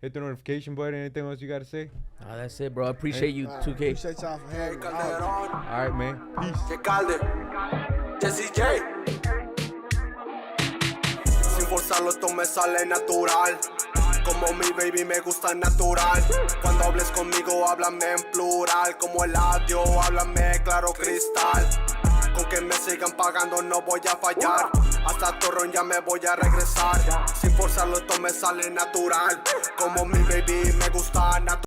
hit the notification button. Anything else you gotta say? That's it, bro. I appreciate you, 2K. Appreciate y'all for having me. All right, man. Peace. Calde, Jesse J. Sin forzarlo esto me sale natural. Como mi baby me gusta natural. Cuando hables conmigo háblame en plural. Como el audio háblame claro cristal. Con que me sigan pagando no voy a fallar. Hasta Torreón ya me voy a regresar. Sin forzarlo esto me sale natural. Como mi baby me gusta natural.